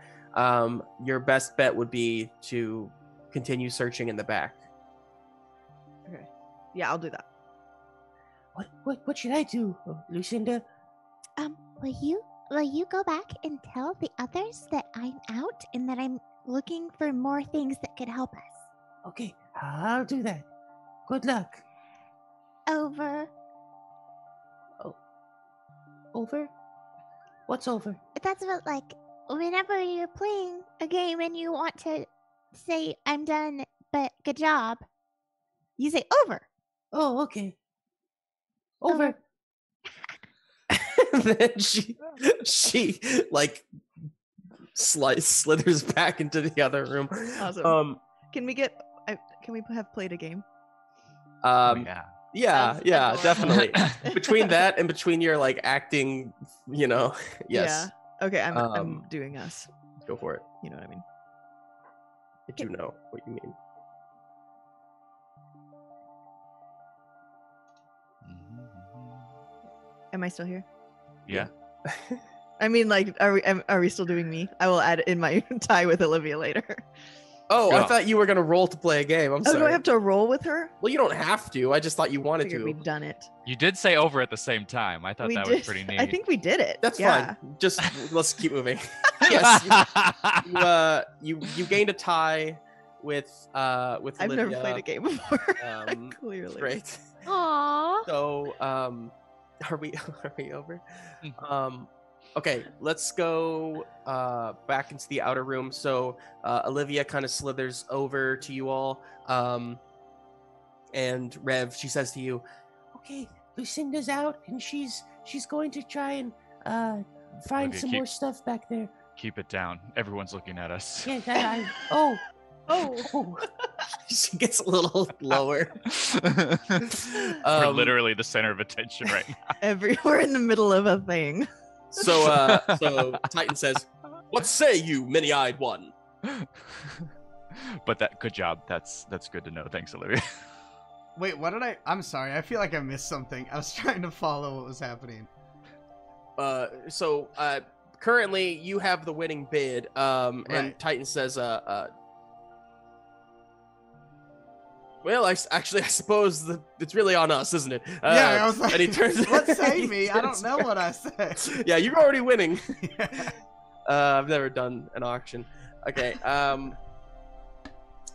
Your best bet would be to continue searching in the back. Okay. Yeah, I'll do that. What should I do, Lucinda? Will you go back and tell the others that I'm out and that I'm looking for more things that could help us? Okay, I'll do that. Good luck. Over. Over? What's over? That's about like whenever you're playing a game and you want to say I'm done, but good job, you say over. Oh, okay. Over. Then she like slithers back into the other room. Awesome. Can we have played a game? Yeah, That's definitely. Between that and between your like acting, yes. Yeah. Okay, I'm doing us. Go for it. You know what I mean? I do know what you mean. Am I still here? Yeah. I mean, like, are we still doing me? I will add in my tie with Olivia later. Oh, Yeah. I thought you were gonna roll to play a game. I'm Oh, sorry. do I have to roll with her? Well, you don't have to. I just thought you wanted Figured to. we'd done it. You did say over at the same time. I thought We that did. was pretty neat. I think we did it. That's yeah. fine. Just let's keep moving. Yes, you gained a tie with I've Olivia. never played a game before. Clearly. Great. Aww. So are we over? Okay, let's go back into the outer room. So Olivia kind of slithers over to you all. And Rev, she says to you, Okay, Lucinda's out, and she's going to try and find Olivia, some more stuff back there. Keep it down. Everyone's looking at us. Yeah, oh. she gets a little lower. We're literally the center of attention right now. We're in the middle of a thing. So Titan says, "What say you, many-eyed one?" But good job. That's good to know. Thanks, Olivia. Wait, what did I'm sorry. I feel like I missed something. I was trying to follow what was happening. So currently you have the winning bid. And Right. Titan says, well, I suppose it's really on us, isn't it? Yeah, I was like, and he turns. what saved me? I don't turns know around. what I said. Yeah, you're already winning. I've never done an auction. Okay.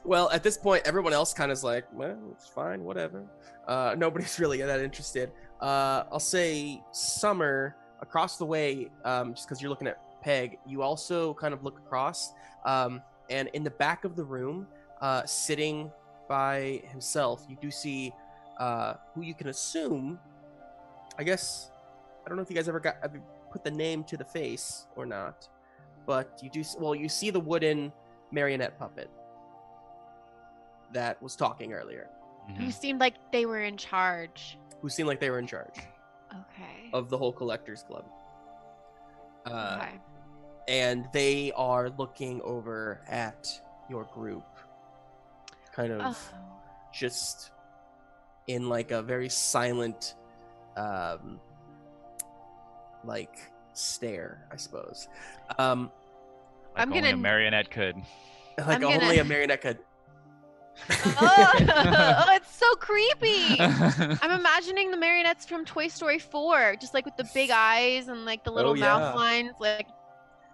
Well, at this point, everyone else kind of is like, well, it's fine, whatever. Nobody's really that interested. I'll say Summer across the way, just because you're looking at Peg. You also kind of look across, and in the back of the room, sitting by himself, you do see who you can assume. I guess I don't know if you guys ever put the name to the face or not, but you do. Well, you see the wooden marionette puppet that was talking earlier, Who seemed like they were in charge. who seemed like they were in charge Okay. of the whole collectors club. Okay. And they are looking over at your group, kind of Oh. just in like a very silent, like stare, I suppose. I'm only gonna- a marionette could. Like I'm gonna- only a marionette could. Oh, it's so creepy. I'm imagining the marionettes from Toy Story 4, just like with the big eyes and like the little yeah. mouth lines, like.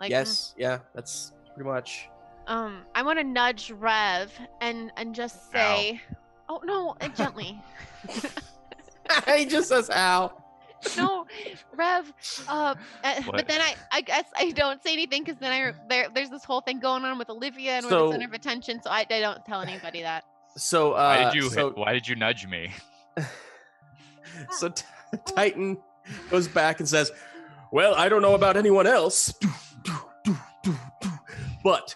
Yes, yeah, that's pretty much. I want to nudge Rev and just say, "Oh no!" gently. He just says, "Ow." No, Rev. But then I guess I don't say anything because then there's this whole thing going on with Olivia and we're So- the center of attention, so I don't tell anybody that. So Why did you nudge me? So Titan goes back and says, "Well, I don't know about anyone else, but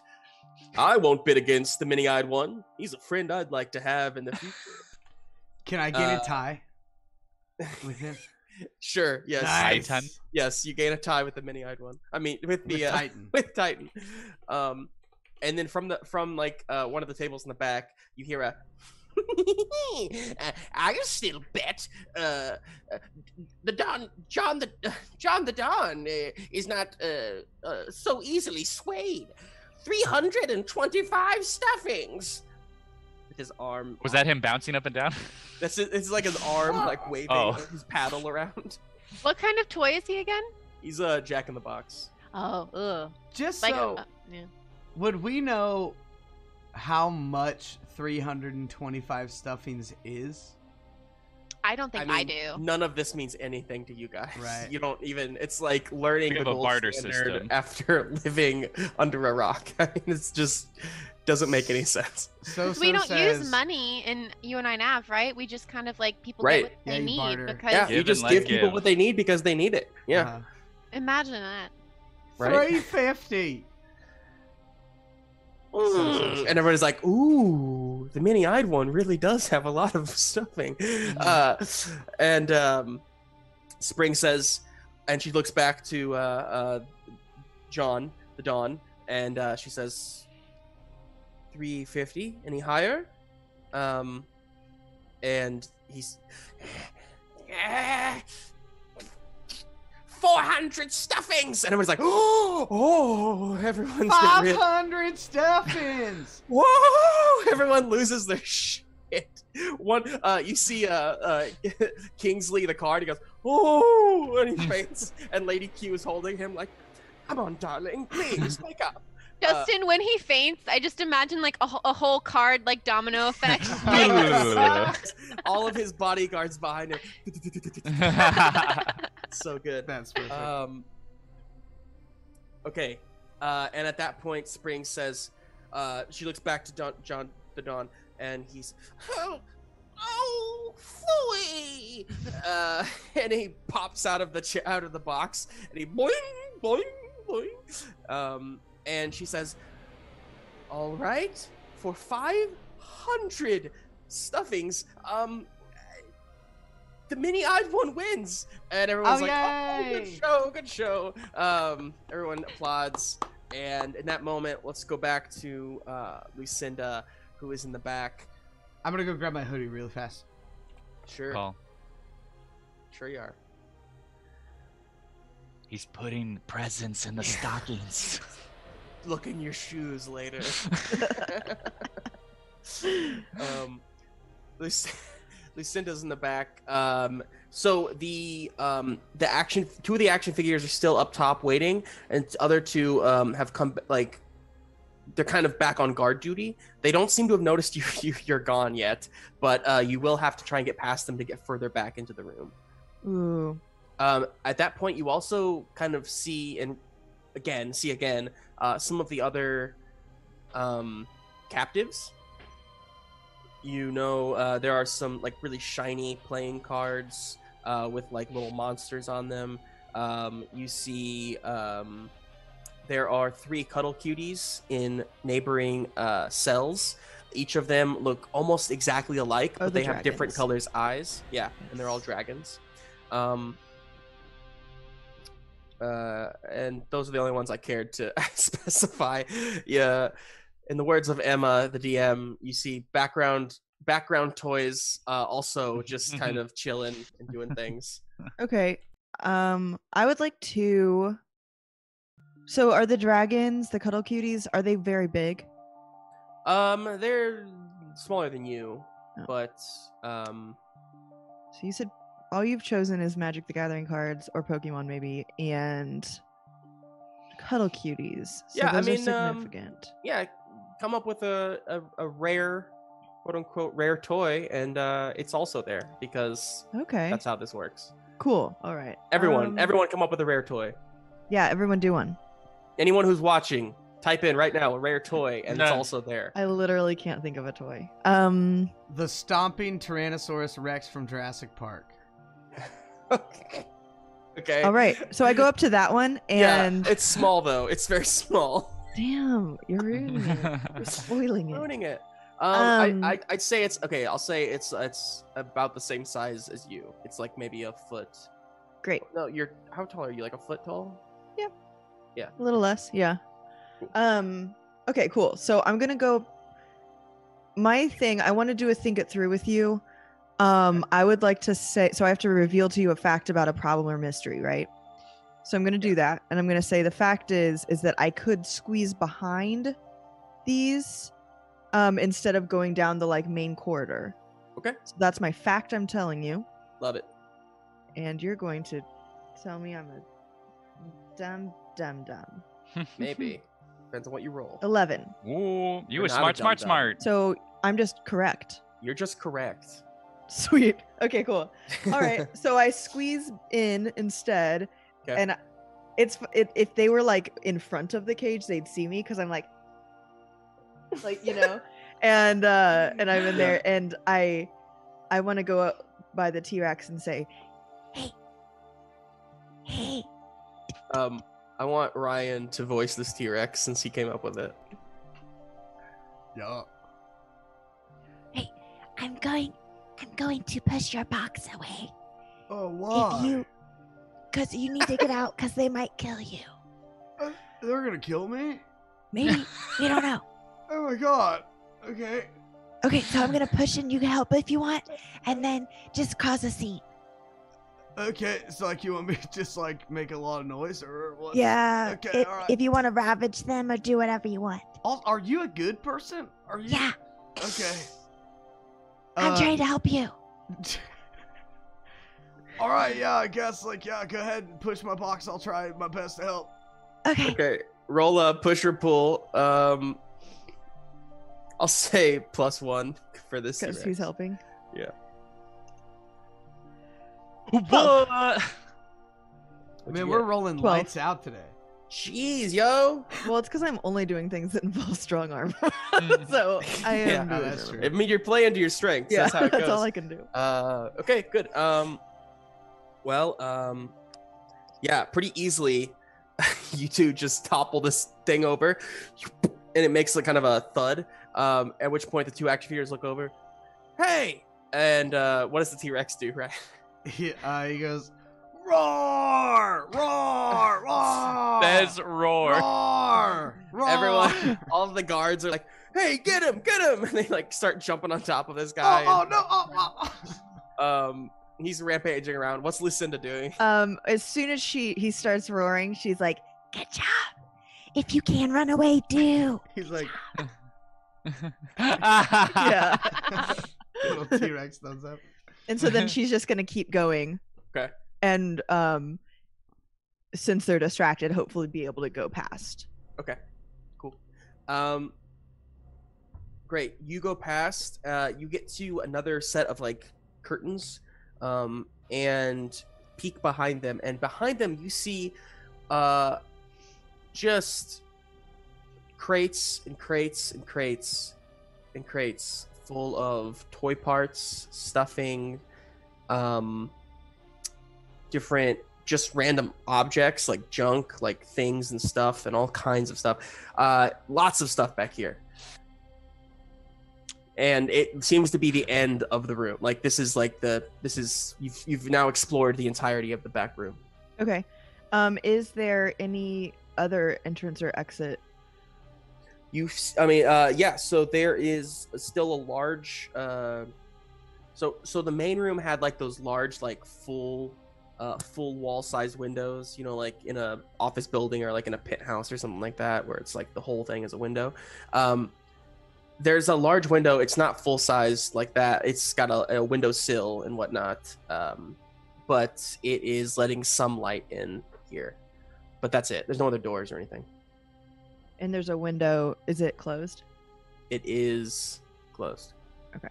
I won't bid against the mini-eyed one. He's a friend I'd like to have in the future." Can I gain a tie with him? Sure. Yes. Nice. Titan? Yes. You gain a tie with the mini-eyed one. I mean, with the With Titan. with Titan. And then from one of the tables in the back, you hear a. I still bet the Don John the Don is not so easily swayed. 325 stuffings. With his arm. Was that him bouncing up and down? It's like his arm like waving his paddle around. What kind of toy is he again? He's a Jack in the Box. Oh, ugh. Just Like, so, yeah. would we know how much 325 stuffings is? I don't think I mean, do. None of this means anything to you guys. Right. You don't even. It's like learning We the have a gold barter standard system. after living under a rock. I mean, it's just doesn't make any sense. So We don't says, use money in You and I Nav, right? We just kind of like people Right. get what Yeah, they you need barter. because Yeah, Give you and just let give people give. what they need because they need it. Yeah. imagine that. Right. 350. And everybody's like, "Ooh, the mini-eyed one really does have a lot of stuffing." And Spring says, and she looks back to John, the Dawn, and she says, 350. Any higher? And he's 400 stuffings, and everyone's like, oh, everyone's been really... 500 stuffings. Whoa! Everyone loses their shit. You see Kingsley the card. He goes, oh, and he faints. And Lady Q is holding him like, come on, darling, please wake up. Justin, when he faints, I just imagine like a whole card, like domino effect. All of his bodyguards behind him. So good. That's perfect. Okay. And at that point, Spring says, she looks back to John the Don, and he's, oh, Fooey! And he pops out of the box, and he boing, boing, boing. And she says, all right, for 500 stuffings, the mini-eyed one wins. And everyone's like, yay! oh, good show. Everyone applauds. And in that moment, let's go back to Lucinda, who is in the back. I'm gonna go grab my hoodie really fast. Sure. Call. Sure you are. He's putting presents in the stockings. Look in your shoes later. Lucinda's in the back. So the two of the action figures are still up top waiting, and the other two have come, like, they're kind of back on guard duty. They don't seem to have noticed you're gone yet, but you will have to try and get past them to get further back into the room. Ooh. At that point, you also kind of see again some of the other captives. You know, there are some like really shiny playing cards with like little monsters on them. You see there are 3 cuddle cuties in neighboring cells. Each of them look almost exactly alike, but they have different colors eyes. Yeah, and they're all dragons. And those are the only ones I cared to specify. Yeah. In the words of Emma, the DM, you see background toys also just kind of chilling and doing things. Okay. I would like to. So, are the dragons, the cuddle cuties, are they very big? They're smaller than you, but So you said all you've chosen is Magic the Gathering cards or Pokemon maybe, and cuddle cuties. So yeah, those I mean, are significant. Yeah, come up with a rare, quote unquote, rare toy, and it's also there because that's how this works. Cool. All right. Everyone come up with a rare toy. Yeah, everyone do one. Anyone who's watching, type in right now a rare toy, and it's also there. I literally can't think of a toy. The stomping Tyrannosaurus Rex from Jurassic Park. Okay. All right. So I go up to that one, and it's small though. It's very small. Damn, you're ruining it. You're spoiling it. Ruining it. I'd say it's okay. I'll say it's about the same size as you. It's like maybe a foot. Great. No, how tall are you? Like a foot tall? Yeah. Yeah. A little less. Yeah. Cool. Okay. Cool. So I'm gonna go. My thing. I want to do a think it through with you. I would like to say. So I have to reveal to you a fact about a problem or mystery, right? So I'm gonna do that, and I'm gonna say the fact is that I could squeeze behind these, instead of going down the like main corridor. Okay. So that's my fact. I'm telling you. Love it. And you're going to tell me I'm a dumb. Maybe. Depends on what you roll. 11. Ooh, you You're were not a smart. dumb. So I'm just correct. You're just correct. Sweet. Okay, cool. All right. So I squeeze in instead. Okay. And if they were like in front of the cage, they'd see me because I'm like you know, and I'm in there, and I want to go up by the T-Rex and say, hey. I want Ryan to voice this T-Rex since he came up with it. Yeah. Hey, I'm going to push your box away. Oh, why? Because you need to get out because they might kill you. They're gonna kill me? Maybe. We don't know. Oh my god. Okay. Okay, so I'm going to push and you can help if you want, and then just cause a scene. Okay, it's like you want me to just like make a lot of noise or what? Yeah. Okay, all right. If you want to ravage them or do whatever you want. Are you a good person? Are you? Yeah. Okay. I'm trying to help you. All right, yeah, I guess, like, yeah, go ahead and push my box. I'll try my best to help. Okay. Okay, roll a push or pull. I'll say +1 for this. Because he's helping. Yeah. What? Man, we're rolling 12. lights out today. Jeez, yo. Well, it's because I'm only doing things that involve strong arm. So I am. Yeah, doing that's it. true. I mean, you're playing to your strengths. Yeah, That's how it goes. that's all I can do. Okay, good. Yeah, pretty easily, you two just topple this thing over, and it makes like kind of a thud. At which point the two action figures look over. Hey! And what does the T-Rex do, right? He goes, roar, roar, roar. Says roar. Roar, roar. Everyone, all of the guards are like, "Hey, get him, get him!" And they like start jumping on top of this guy. Oh, no! Oh. He's rampaging around. What's Lucinda doing? As soon as he starts roaring, she's like, Good job. If you can run away, do. He's like, yeah. little T-Rex thumbs up. And so then she's just gonna keep going. Okay. And since they're distracted, hopefully be able to go past. Okay, cool. Great. You go past. You get to another set of like curtains, and peek behind them. And behind them, you see, just crates and crates and crates and crates full of toy parts, stuffing, different just random objects like junk, like things and stuff and all kinds of stuff. Lots of stuff back here. And it seems to be the end of the room. Like this is you've now explored the entirety of the back room. Okay. Is there any other entrance or exit? Yeah, so there is still a large so the main room had like those large like full wall size windows, you know, like in a office building or like in a pit house or something like that, where it's like the whole thing is a window. There's a large window. It's not full size like that. It's got a window sill and whatnot, but it is letting some light in here. But that's it. There's no other doors or anything. And there's a window. Is it closed? It is closed. Okay.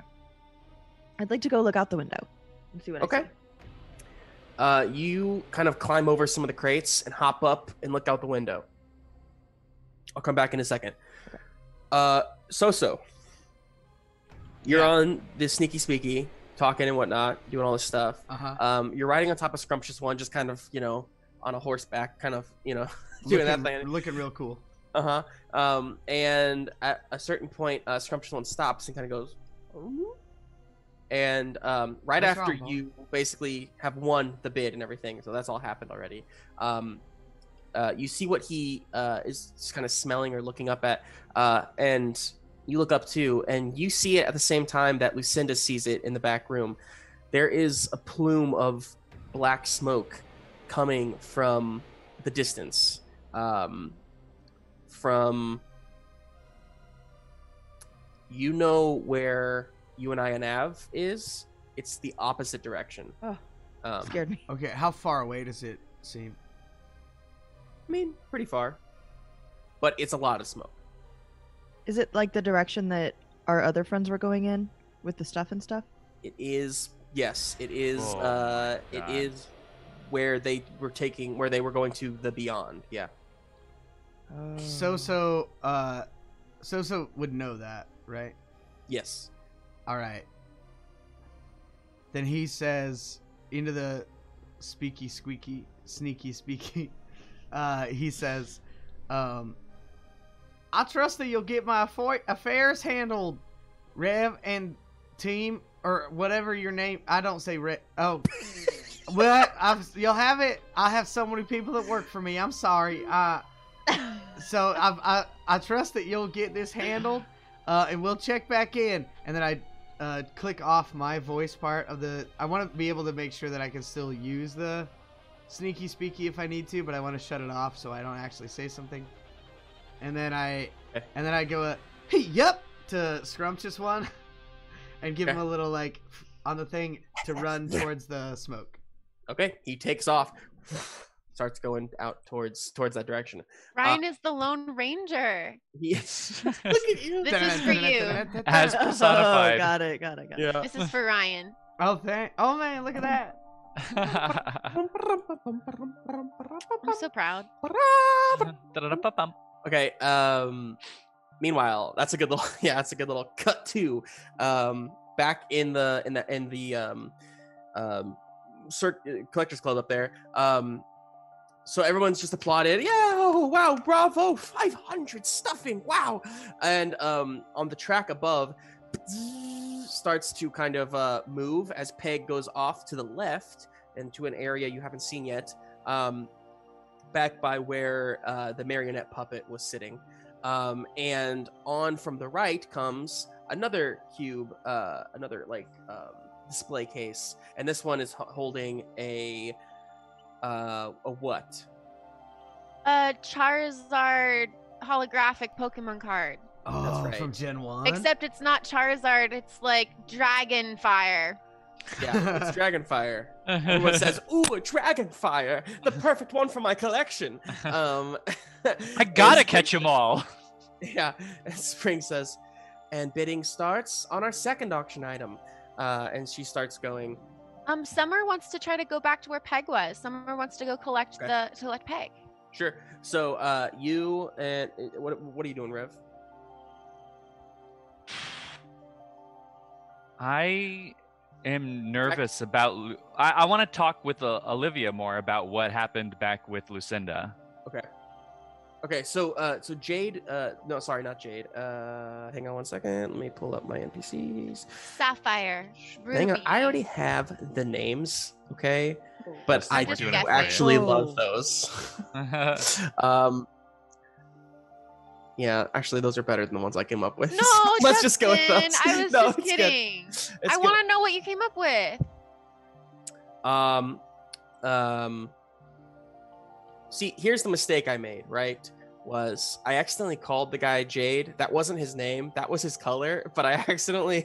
I'd like to go look out the window and see what I see. You kind of climb over some of the crates and hop up and look out the window. I'll come back in a second. Okay. Xoxo, you're on this sneaky speaky, talking and whatnot, doing all this stuff. You're riding on top of Scrumptious One, just kind of, you know, on a horseback, kind of, you know, doing that thing. Looking real cool. And at a certain point, Scrumptious One stops and kind of goes, "Ooh." And right What's after wrong, you basically have won the bid and everything, so that's all happened already. You see what he is just kind of smelling or looking up at, and you look up too, and you see it at the same time that Lucinda sees it in the back room. There is a plume of black smoke coming from the distance, from, you know, where you and I and Av is. It's the opposite direction. Oh, scared me. Okay, how far away does it seem? I mean, pretty far, but it's a lot of smoke. Is it like the direction that our other friends were going in with the stuff and stuff? It is. Yes, it is. Oh, it God. is where they were going to the beyond. Yeah. Xoxo would know that, right? Yes. All right. Then he says into the sneaky speaky, he says, I trust that you'll get my affairs handled, Rev and team, or whatever your name. I don't say Rev. Oh, well, you'll have it. I have so many people that work for me. I'm sorry. So I trust that you'll get this handled, and we'll check back in. And then I click off my voice part of the. I want to be able to make sure that I can still use the sneaky speaky if I need to, but I want to shut it off so I don't actually say something. And then I go hey, yep, to Scrumptious One, and give him a little like on the thing to run towards the smoke. Okay, he takes off, starts going out towards that direction. Ryan is the Lone Ranger. Yes. Look at you. This is for you. As personified. Oh, got it. Yeah. This is for Ryan. Oh, oh man, look at that. I'm so proud. Okay. Meanwhile, that's a good little cut to back in the collectors club up there. So everyone's just applauded. Yeah, oh, wow, bravo, 500 stuffing, wow. And on the track above starts to kind of move as Peg goes off to the left into an area you haven't seen yet, back by where the marionette puppet was sitting. And on from the right comes another cube, display case, and this one is holding a what? A Charizard holographic Pokemon card. Oh, That's right. From Gen 1? Except it's not Charizard, it's like Dragonfire. Yeah, it's Dragonfire. Everyone says, "Ooh, a Dragonfire, the perfect one for my collection." I gotta catch them all. Yeah, and Spring says, and bidding starts on our second auction item. And she starts going. Summer wants to try to go back to where Peg was. Summer wants to go collect Peg. Sure. So you and what are you doing, Rev? I am nervous about. I want to talk with Olivia more about what happened back with Lucinda. Okay. So Jade. No, sorry, not Jade. Hang on one second. Let me pull up my NPCs. Sapphire. Ruby. Hang on. I already have the names. Okay. But I just do guessing. actually love those. Yeah, actually, those are better than the ones I came up with. No, Let's just go with those. I was just kidding. I want to know what you came up with. See, here's the mistake I made, right? Was I accidentally called the guy Jade. That wasn't his name. That was his color. But I accidentally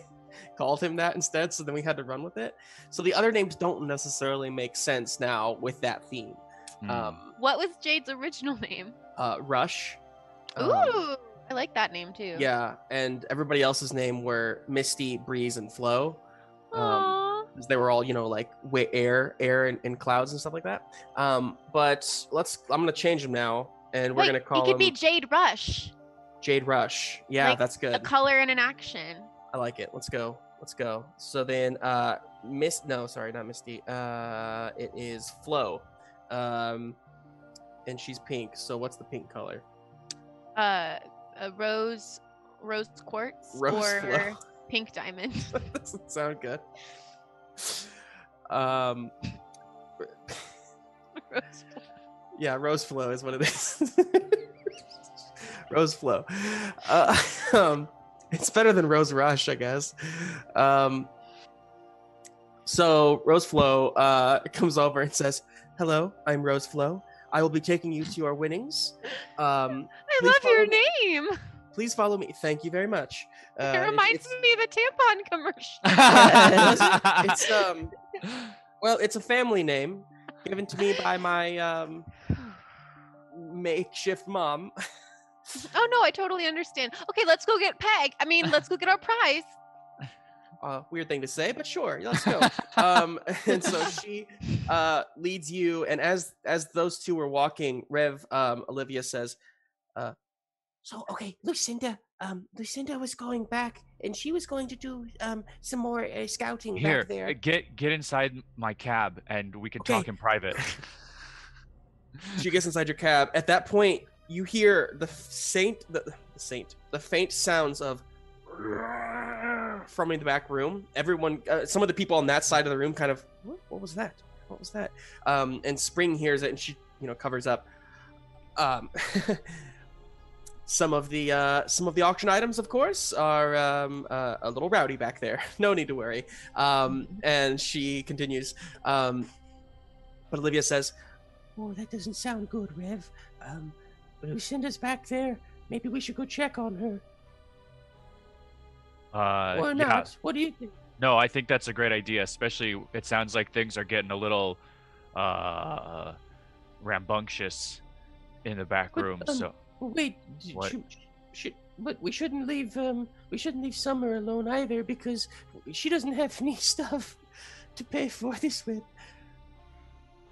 called him that instead. So then we had to run with it. So the other names don't necessarily make sense now with that theme. What was Jade's original name? Rush. Ooh, I like that name too. Yeah, and everybody else's name were Misty, Breeze, and Flo. They were all, like air and clouds and stuff like that. But I'm gonna change them now, and we're gonna call him. He could be Jade Rush. Jade Rush. Yeah, like that's good. A color and an action. I like it. Let's go. So then, not Misty. It is Flo. And she's pink. So what's the pink color? A rose quartz or Flo. pink diamond. That doesn't sound good. Yeah, Rose Flow is what it is. Rose Flow. It's better than Rose Rush, I guess. So Rose Flow comes over and says, "Hello, I'm Rose Flow. I will be taking you to our winnings. I love your name. Please follow me. Thank you very much." It reminds me of a tampon commercial. It's a family name given to me by my makeshift mom. Oh no, I totally understand. Okay, let's go get Peg. Let's go get our prize. Weird thing to say, but sure, let's go. And so she leads you, and as those two were walking, Olivia says, "So okay, Lucinda was going back, and she was going to do some more scouting back there." Get inside my cab, and we can talk in private. She gets inside your cab. At that point, you hear the faint sounds of from in the back room. Everyone, some of the people on that side of the room, kind of, what was that? And Spring hears it, and she, covers up. some of the auction items, of course, are a little rowdy back there. No need to worry. And she continues. But Olivia says, Oh, that doesn't sound good, Rev. Lucinda's back there. Maybe we should go check on her. Or not. Yeah. What do you think? No, I think that's a great idea. Especially, it sounds like things are getting a little rambunctious in the back room. So wait, what? But we shouldn't leave. We shouldn't leave Summer alone either, because she doesn't have any stuff to pay for this with.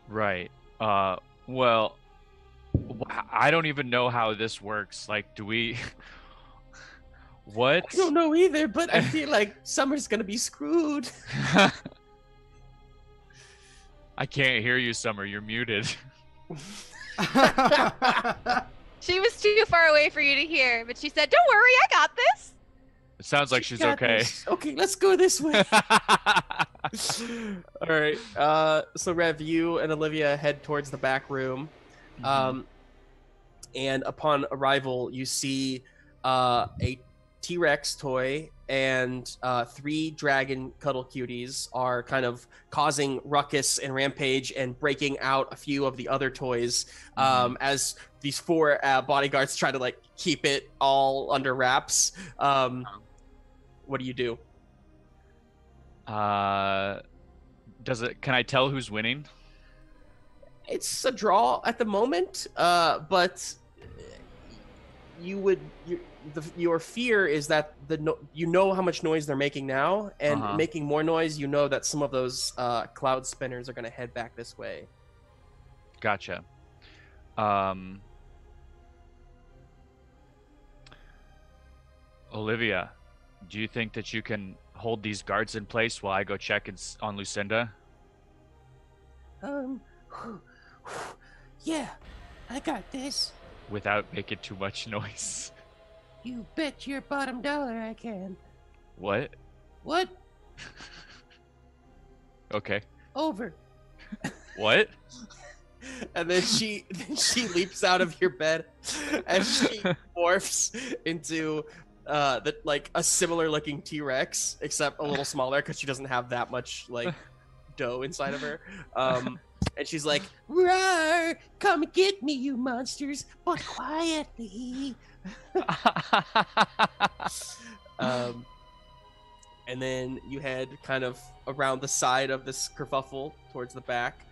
Right. Well, I don't even know how this works. Like, do we? What? I don't know either, but I feel like Summer's gonna be screwed. I can't hear you, Summer. You're muted. She was too far away for you to hear, but she said, "Don't worry, I got this." It sounds like she's got okay. this. Okay, let's go this way. all right. So Rev, you and Olivia head towards the back room. And upon arrival, you see a T-Rex toy and 3 dragon cuddle cuties are kind of causing ruckus and rampage and breaking out a few of the other toys as these 4 bodyguards try to like keep it all under wraps. What do you do? Can I tell who's winning? It's a draw at the moment, but your fear is that you know how much noise they're making now, and making more noise. You know that some of those cloud spinners are going to head back this way. Gotcha. Olivia, do you think that you can hold these guards in place while I go check on Lucinda? Yeah, I got this. Without making too much noise. You bet your bottom dollar I can. What? What? Okay. Over. What? And then she leaps out of your bed and she morphs into like a similar looking T-Rex, except a little smaller because she doesn't have that much like dough inside of her. And she's like, "Roar! Come get me, you monsters, but quietly." And then you head kind of around the side of this kerfuffle towards the back.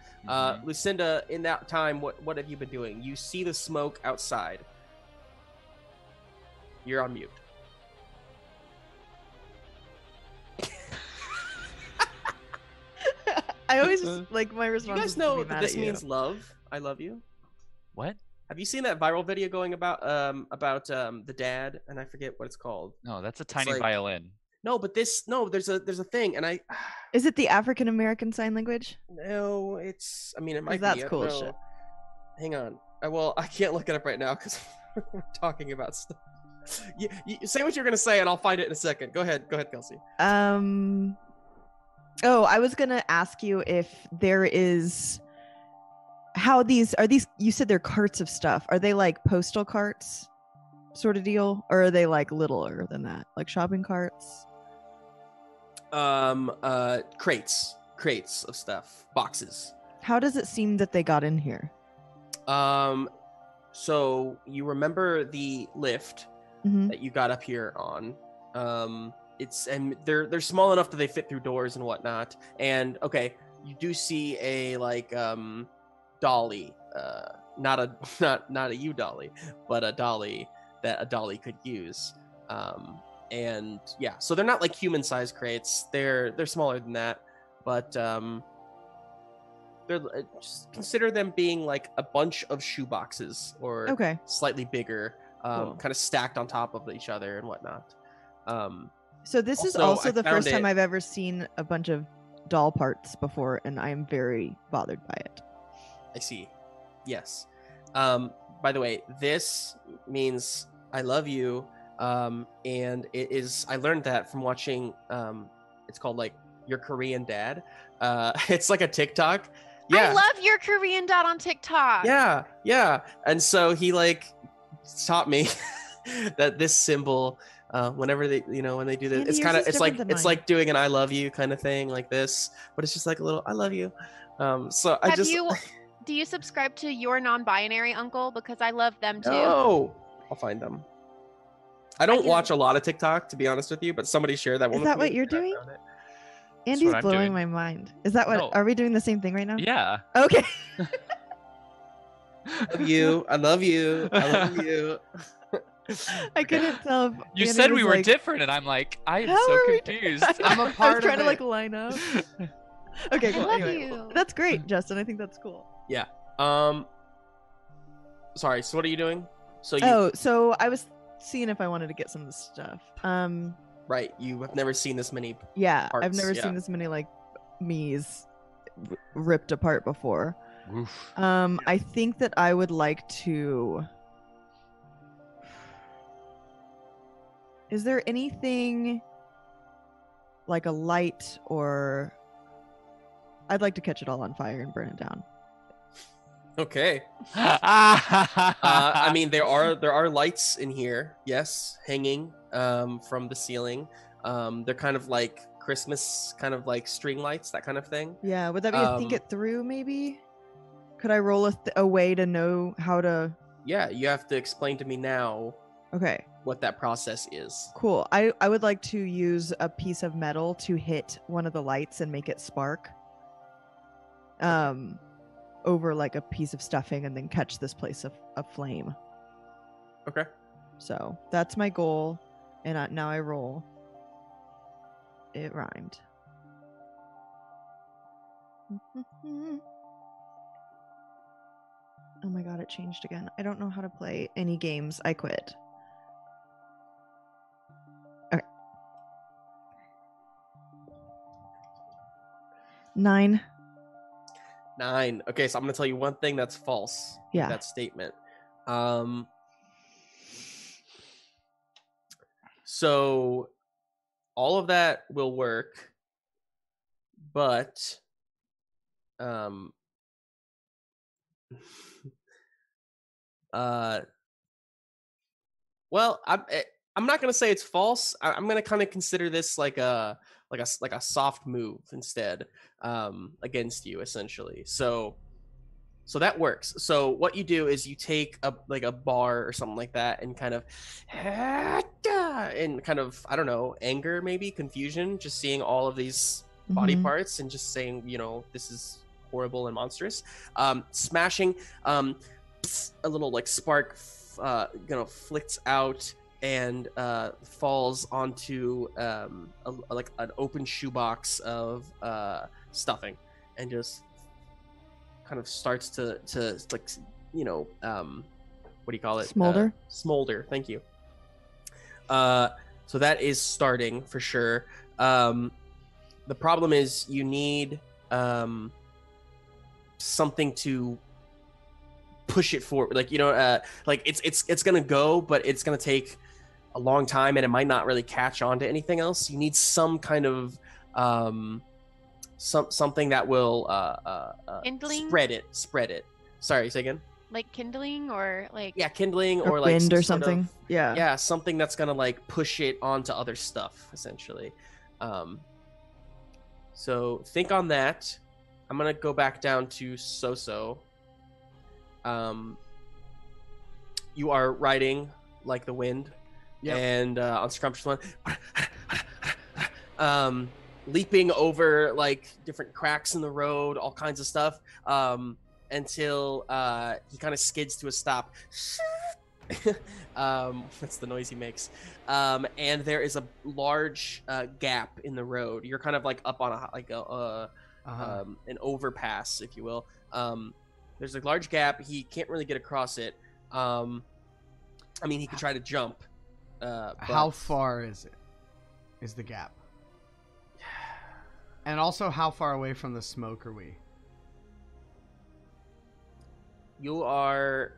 Lucinda, in that time, what have you been doing? You see the smoke outside. You're on mute. I always like my response. You guys know that this means love. I love you. What? Have you seen that viral video going about the dad, and I forget what it's called? No, that's a tiny violin. No, but there's a thing, and I. Is it the African American sign language? No, it's. I mean, it might be. That's cool shit. Hang on. I can't look it up right now because we're talking about stuff. You say what you're gonna say, and I'll find it in a second. Go ahead, Kelsey. Oh, I was gonna ask you if there is. How these are these? You said they're carts of stuff. Are they like postal carts, sort of deal, or are they like littler than that, like shopping carts? Crates of stuff, boxes. How does it seem that they got in here? So you remember the lift that you got up here on? They're small enough that they fit through doors and whatnot. And okay, you do see a like dolly, not a you dolly, but a dolly that a dolly could use. And yeah, so they're not like human-sized crates. They're smaller than that, but they're just consider them being like a bunch of shoe boxes or slightly bigger, kind of stacked on top of each other and whatnot. So this is also the first time I've ever seen a bunch of doll parts before, and I am very bothered by it. I see. Yes. By the way, this means I love you. And it is, I learned that from watching, it's called like Your Korean Dad. It's like a TikTok. Yeah. I love Your Korean Dad on TikTok. Yeah. And so he like taught me that this symbol, whenever they, when they do this, Andy, it's yours kind of, is it's like, different than it's mine. like doing an I love you kind of thing like this, but it's just like a little I love you. So I just Do you subscribe to Your Non-Binary Uncle? Because I love them too. no, I'll find them. I don't can- watch a lot of TikTok, to be honest with you, but somebody shared that one. Is with that me what you're and I doing? found it. Andy's what I'm blowing doing. my mind. Is that what? No. Are we doing the same thing right now? Yeah. Okay. I love you. I love you. I love you. I couldn't tell. If You Andy said was we were like, different, and I'm like, I am How so are we- confused. I'm a I part was trying of to like it. line up. Okay, cool. I love Anyway, you. that's great, Justin. I think that's cool. Sorry. So what are you doing? So you Oh, so I was seeing if I wanted to get some of the stuff. right? You have never seen this many. Yeah, I've Parts, never yeah. seen this many like me's ripped apart before. Oof. I think that I would like to. Is there anything like a light or? I'd like to catch it all on fire and burn it down. Okay. I mean, there are lights in here. Yes, hanging from the ceiling. They're kind of like Christmas, kind of like string lights, that kind of thing. Yeah, would that be a think it through? Maybe. Could I roll a way to know how to? Yeah, you have to explain to me now Okay, what that process is. cool. I would like to use a piece of metal to hit one of the lights and make it spark. Over like a piece of stuffing and then catch this place of flame. Okay. So that's my goal, and now I roll. It rhymed. Oh my god, it changed again. I don't know how to play any games. I quit. Okay. 9. 9. Okay, so I'm gonna tell you one thing that's false. with Yeah. That statement. So all of that will work, but well, I'm not gonna say it's false. I'm gonna kind of consider this like a soft move instead, against you essentially. So that works. So what you do is you take a bar or something like that and kind of I don't know, anger, maybe confusion, just seeing all of these body Mhm. parts and just saying, this is horrible and monstrous. Smashing, a little like spark flicks out and falls onto like an open shoebox of stuffing, and just kind of starts to like what do you call it? Smolder? Smolder. Thank you. So that is starting for sure. The problem is you need something to push it forward. Like like it's gonna go, but it's gonna take a long time, and it might not really catch on to anything else. You need some kind of something that will Kindling? spread it. Sorry, say again. Like kindling or like Yeah, kindling Or or like wind some or sort of- something. Yeah. yeah, something that's gonna like push it onto other stuff essentially. So think on that. I'm gonna go back down to Xoxo. You are riding like the wind. Yep. And on Scrumptious One, leaping over like different cracks in the road, all kinds of stuff, until he kind of skids to a stop. That's the noise he makes. And there is a large gap in the road. You're kind of like up on an overpass, if you will. There's a large gap. He can't really get across it. I mean, he could try to jump. How far is it? Is the gap? And also, how far away from the smoke are we? You are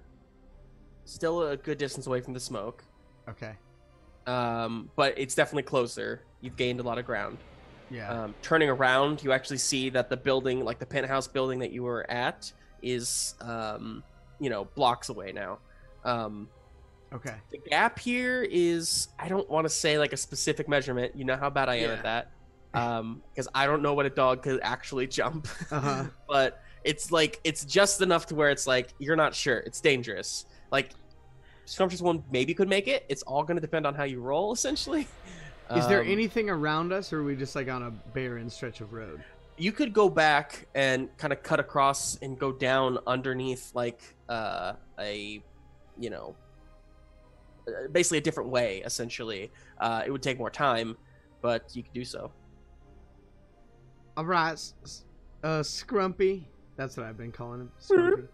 still a good distance away from the smoke. Okay. But it's definitely closer. You've gained a lot of ground. Yeah. Turning around, you actually see that the building, like the penthouse building that you were at, is blocks away now. Okay. The gap here is, I don't want to say like a specific measurement. You know how bad I am Yeah. at that. Because I don't know what a dog could actually jump. Uh-huh. But it's like, it's just enough to where it's like, you're not sure. It's dangerous. Like, Scrumptious one maybe could make it. It's all going to depend on how you roll, essentially. Is there anything around us, or are we just like on a barren stretch of road? You could go back and kind of cut across and go down underneath like basically a different way, essentially. It would take more time, but you could do so. All right, Scrumpy. That's what I've been calling him, Scrumpy.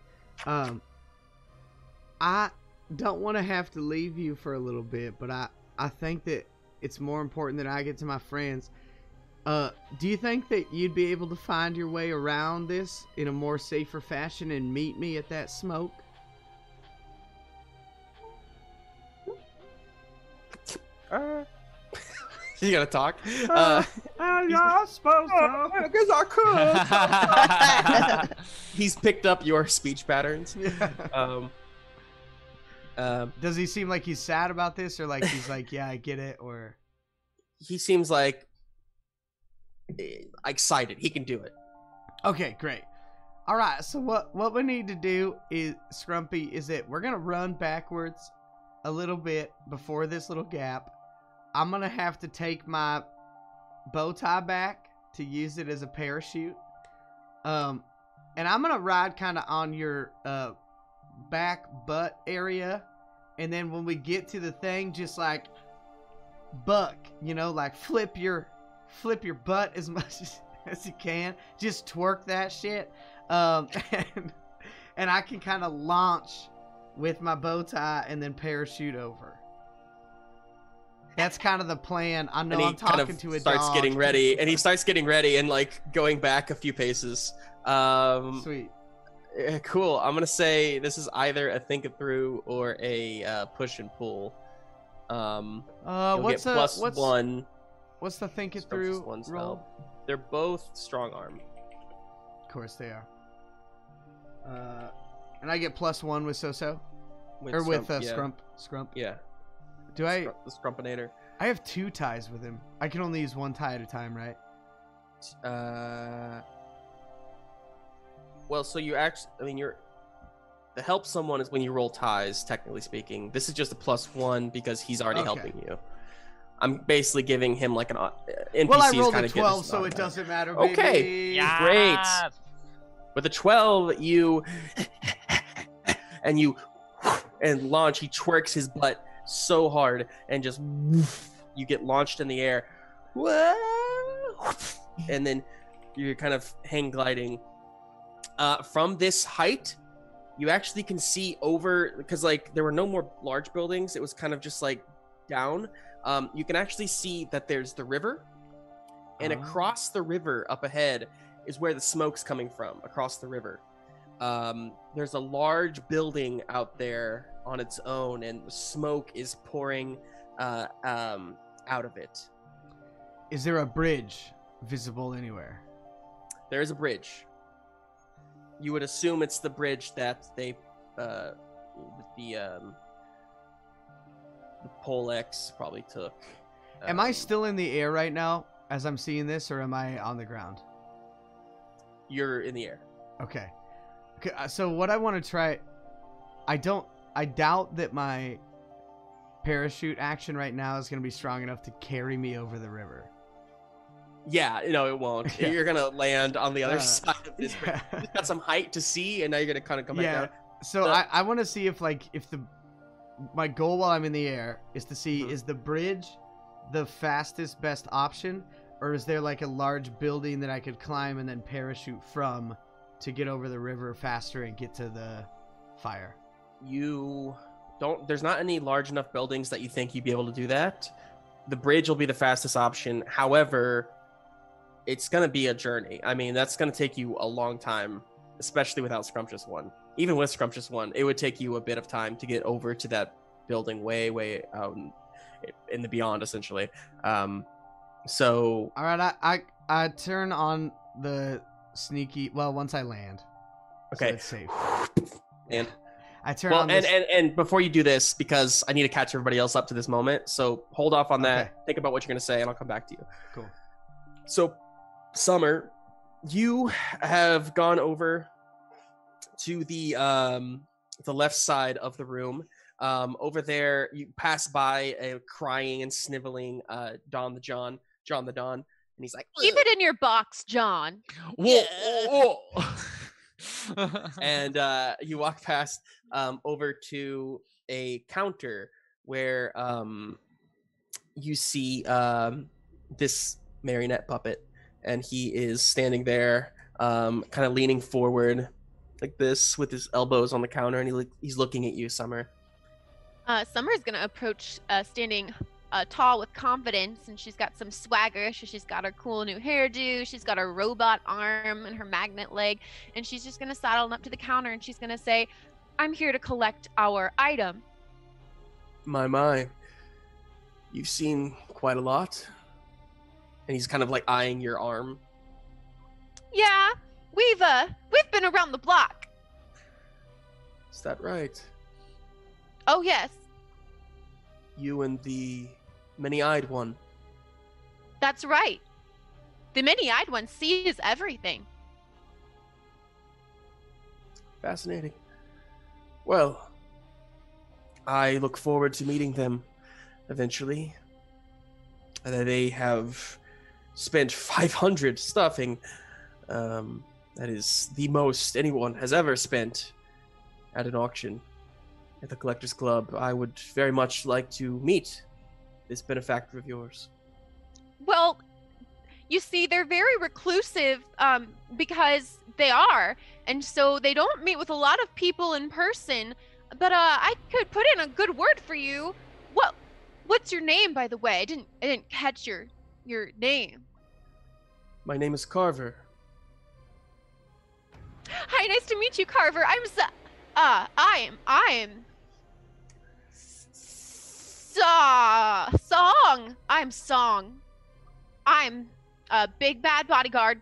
I don't want to have to leave you for a little bit, but I think that it's more important that I get to my friends. Do you think that you'd be able to find your way around this in a more safer fashion and meet me at that smoke? You gotta talk? Yeah, I suppose so. I guess I could. He's picked up your speech patterns. Yeah. Does he seem like he's sad about this, or like he's like, yeah, I get it, or? He seems like excited. He can do it. Okay, great. All right, so what we need to do is, Scrumpy, is that we're gonna run backwards a little bit before this little gap. I'm gonna have to take my bow tie back to use it as a parachute. And I'm gonna ride kind of on your back butt area, and then when we get to the thing, just like buck, like flip your butt as much as you can. Just twerk that shit. And I can kind of launch with my bow tie and then parachute over. That's kind of the plan. I know I'm talking to a dog. Starts getting ready, and he starts getting ready and like going back a few paces. Sweet. Cool. I'm gonna say this is either a think it through or a push and pull. What's +1? What's the think it through roll? They're both strong arm. Of course they are. And I get +1 with Xoxo? Or with Scrump? Yeah. Do I? The Scrumpinator. I have 2 ties with him. I can only use 1 tie at a time, right? Well, so you actually, the help someone is when you roll ties, technically speaking. This is just a +1 because he's already helping you. I'm basically giving him like an NPC. Well, I rolled a 12, so it doesn't matter, baby. Okay, yes. Great. With a 12, you launch. He twerks his butt so hard, and just you get launched in the air. And then you're kind of hang gliding. From this height, you actually can see over, because like there were no more large buildings. It was kind of just like down. You can actually see that there's the river, and across the river up ahead is where the smoke's coming from, across the river. There's a large building out there on its own, and smoke is pouring out of it. Is there a bridge visible anywhere? There is a bridge. You would assume it's the bridge that the Pole X probably took. Am I still in the air right now as I'm seeing this, or am I on the ground? You're in the air. Okay. So what I want to try, I doubt that my parachute action right now is going to be strong enough to carry me over the river. Yeah, no, it won't. Yeah. You're gonna land on the other side of this. Yeah. You've got some height to see, and now you're gonna kind of come back down. So I want to see if my goal while I'm in the air is to see is the bridge the fastest best option, or is there like a large building that I could climb and then parachute from to get over the river faster and get to the fire? There's not any large enough buildings that you think you'd be able to do that. The bridge will be the fastest option. However, it's going to be a journey. I mean, that's going to take you a long time, especially without Scrumptious One. Even with Scrumptious One, it would take you a bit of time to get over to that building way out in the beyond, essentially. So... All right, I turn on the sneaky... Well, once I land. Okay. So it's safe. And I turn Well, on this. and before you do this, because I need to catch everybody else up to this moment, so hold off on that. Okay. Think about what you're gonna say, and I'll come back to you. Cool. So, Summer, you have gone over to the left side of the room. Over there, you pass by a crying and sniveling John the Don, and he's like, Keep it in your box, John. Whoa. and you walk past over to a counter where you see this marionette puppet, and he is standing there kind of leaning forward like this with his elbows on the counter, and he's looking at you, Summer. Summer's gonna approach standing tall with confidence, and she's got some swagger. She's got her cool new hairdo. She's got her robot arm and her magnet leg, and she's just gonna saddle up to the counter, and she's gonna say, "I'm here to collect our item." My, you've seen quite a lot. And he's kind of like eyeing your arm. Yeah, we've been around the block. Is that right? Oh yes, You and the many-eyed one. that's right. The many-eyed one sees everything. Fascinating. Well, I look forward to meeting them eventually. They have spent 500 stuffing. That is the most anyone has ever spent at an auction at the Collectors Club. I would very much like to meet this benefactor of yours. Well, you see, they're very reclusive because they are, and so they don't meet with a lot of people in person. But I could put in a good word for you. What's your name, by the way? I didn't catch your name. My name is Carver. Hi, nice to meet you, Carver. I am Song. I'm Song. I'm a big bad bodyguard.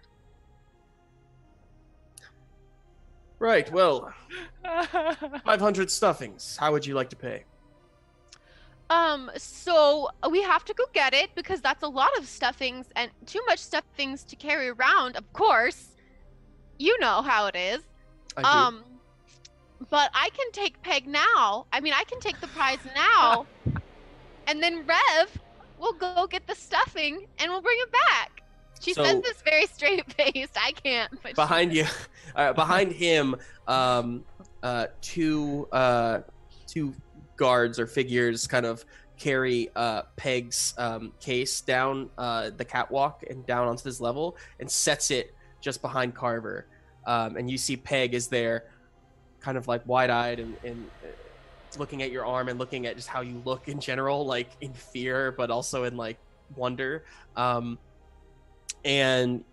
Right, well, 500 stuffings. How would you like to pay? So we have to go get it because that's a lot of stuffings and too much stuffings to carry around, of course. You know how it is. I do. But I can take Peg now. I mean, I can take the prize now. And then Rev will go get the stuffing and we'll bring it back. She says this very straight-faced. I can't. But Behind you, behind him, two guards or figures kind of carry Peg's case down the catwalk and down onto this level and sets it just behind Carver. And you see Peg is there kind of like wide-eyed and looking at your arm and looking at just how you look in general, like in fear, but also in like wonder. And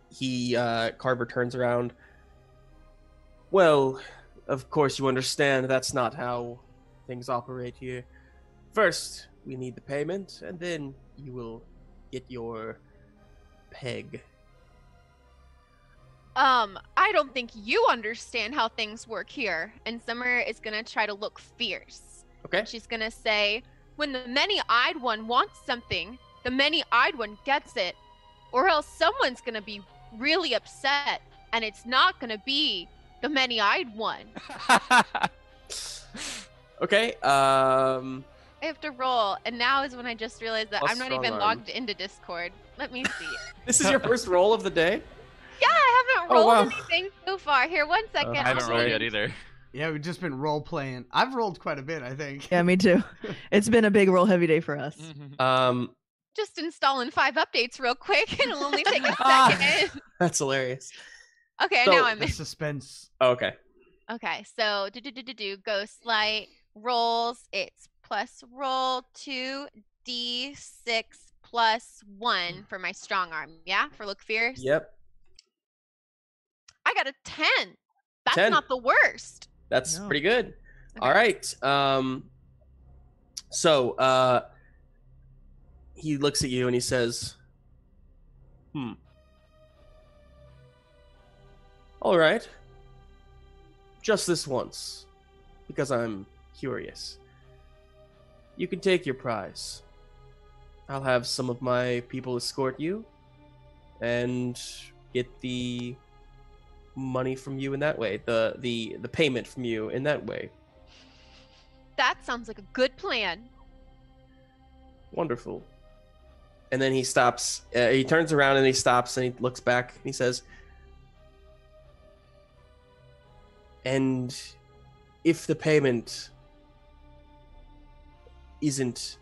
Carver turns around. Well, of course you understand that's not how things operate here. First, we need the payment, and then you will get your Peg. I don't think you understand how things work here. And Summer is gonna try to look fierce. Okay. She's gonna say, when the many-eyed one wants something, the many-eyed one gets it. Or else someone's gonna be really upset, and it's not gonna be the many-eyed one. Okay. I have to roll, and now is when I just realized that Plus I'm not strong even arm. logged into Discord. Let me see. This is your first roll of the day? Yeah, I haven't Oh, rolled wow. anything so far. Here, 1 second. I haven't I'll rolled see. yet either. Yeah, we've just been role playing. I've rolled quite a bit, I think. Yeah, me too. It's been a big roll heavy day for us. Just installing 5 updates real quick. It'll only take a Ah. second. That's hilarious. Okay, So- now I'm The in. suspense. Oh, okay. Okay, so Ghost Light rolls. It's plus roll 2d6 plus 1 for my strong arm. Yeah, for look fierce. Yep. I got a 10. That's 10. not the worst. That's No. pretty good. Okay. All right. So he looks at you and he says, All right. Just this once. because I'm curious. You can take your prize. I'll have some of my people escort you and get the money from you in that way, the payment from you in that way. That sounds like a good plan. Wonderful. And then he stops. He turns around and he stops and he looks back and he says, and if the payment isn't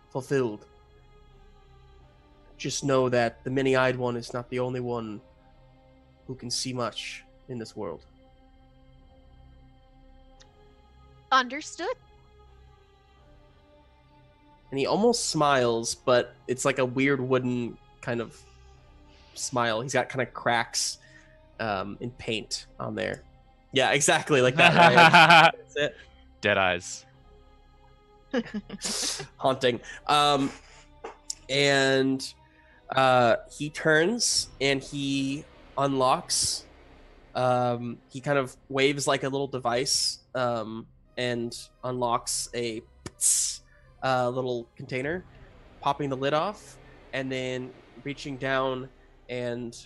fulfilled, just know that the many-eyed one is not the only one who can see much in this world. Understood. And he almost smiles, but it's like a weird wooden kind of smile. He's got kind of cracks in paint on there. Yeah, exactly like that. Ryan. That's it. Dead eyes. Haunting. And he turns and he unlocks. He kind of waves like a little device and unlocks a little container, popping the lid off, and then reaching down and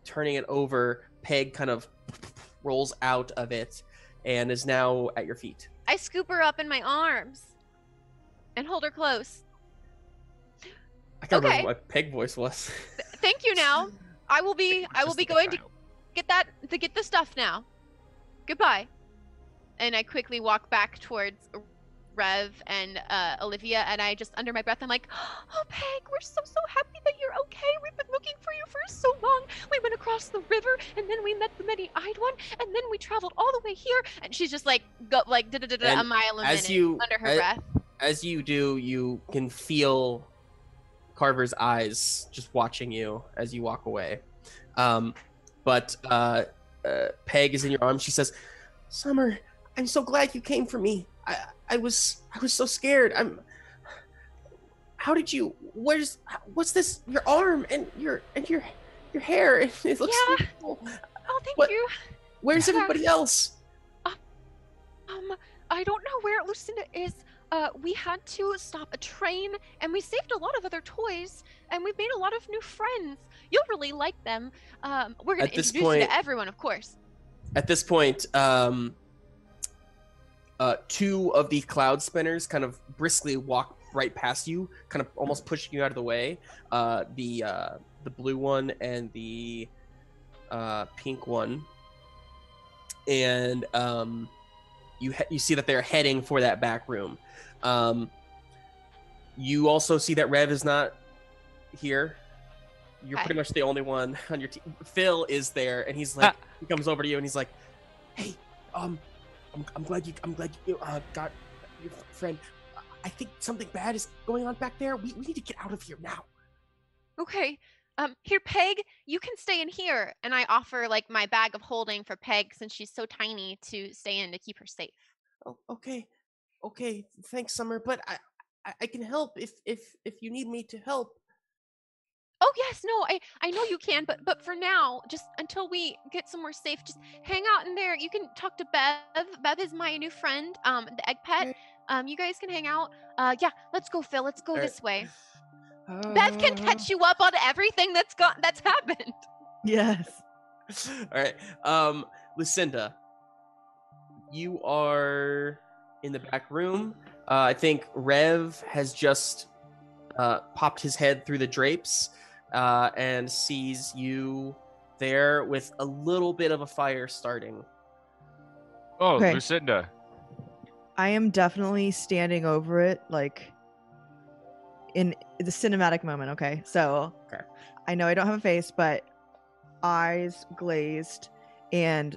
turning it over. Peg kind of rolls out of it and is now at your feet. I scoop her up in my arms and hold her close. I can't Okay. remember what my Peg voice was. Thank you. Now I will be going to get the stuff now. Goodbye. And I quickly walk back towards Rev and Olivia, and I just under my breath I'm like, oh Peg, we're so happy that you're okay. We've been looking for you for so long. We went across the river, and then we met the many-eyed one, and then we traveled all the way here. And she's just like a mile a minute under her breath. As you do, you can feel Carver's eyes just watching you as you walk away. But Peg is in your arms. She says, Summer, I'm so glad you came for me. I was so scared. How did you? What's this? Your arm and your hair. It looks. Yeah. So, Oh, thank you. Where's everybody else? I don't know where Lucinda is. We had to stop a train, and we saved a lot of other toys, and we've made a lot of new friends. You'll really like them. We're gonna introduce you to everyone, of course. At this point, two of the cloud spinners kind of briskly walk right past you, kind of almost pushing you out of the way. The blue one and the pink one, and you see that they're heading for that back room. You also see that Rev is not here. You're pretty much the only one on your team. Phil is there, and he's like, he comes over to you and he's like, "Hey, I'm glad you got your friend. I think something bad is going on back there. We need to get out of here now." Okay. Here, Peg, you can stay in here. And I offer like my bag of holding for Peg since she's so tiny to stay in to keep her safe. Oh, okay. Thanks, Summer. But I can help if you need me to help. Oh yes, no, I know you can, but for now, just until we get somewhere safe, just hang out in there. You can talk to Bev. Bev is my new friend, the egg pet. You guys can hang out. Yeah, let's go, Phil. Let's go this way. Bev can catch you up on everything that's happened. Yes. All right. Lucinda, you are in the back room. I think Rev has just popped his head through the drapes and sees you there with a little bit of a fire starting. Oh, Okay. Lucinda. I am definitely standing over it, like in the cinematic moment. Okay, so I know I don't have a face, but eyes glazed and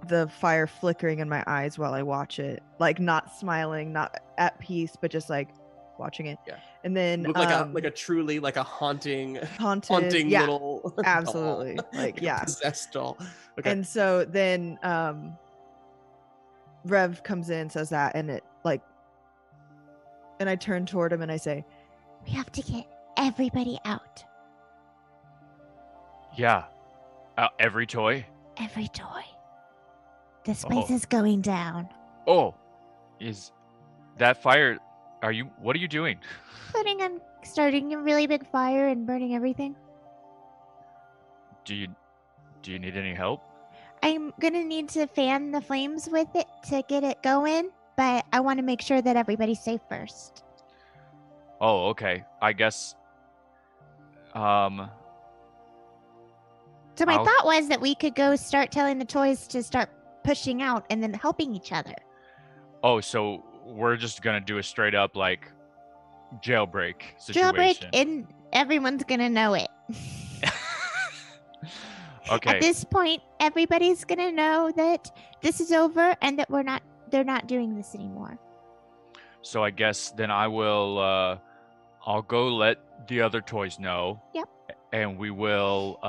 the fire flickering in my eyes while I watch it, like not smiling, not at peace, but just like watching it. Yeah. And then Look like a truly like a haunting yeah, little absolutely doll. like yeah, possessed doll. Okay. And so then Rev comes in, says that, and it like, and I turn toward him and I say, We have to get everybody out. Yeah. Every toy? Every toy. This place is going down. Oh, is that fire? What are you doing? Starting a really big fire and burning everything. Do you need any help? I'm gonna need to fan the flames with it to get it going, but I want to make sure that everybody's safe first. Oh, okay. I guess. So my I'll- thought was that we could go start telling the toys to start pushing out and then helping each other. Oh, so we're just gonna do a straight up like jailbreak situation. Jailbreak, and everyone's gonna know it. Okay. At this point, everybody's gonna know that this is over and that they're not doing this anymore. So I guess then I will. I'll go let the other toys know. Yep. And we will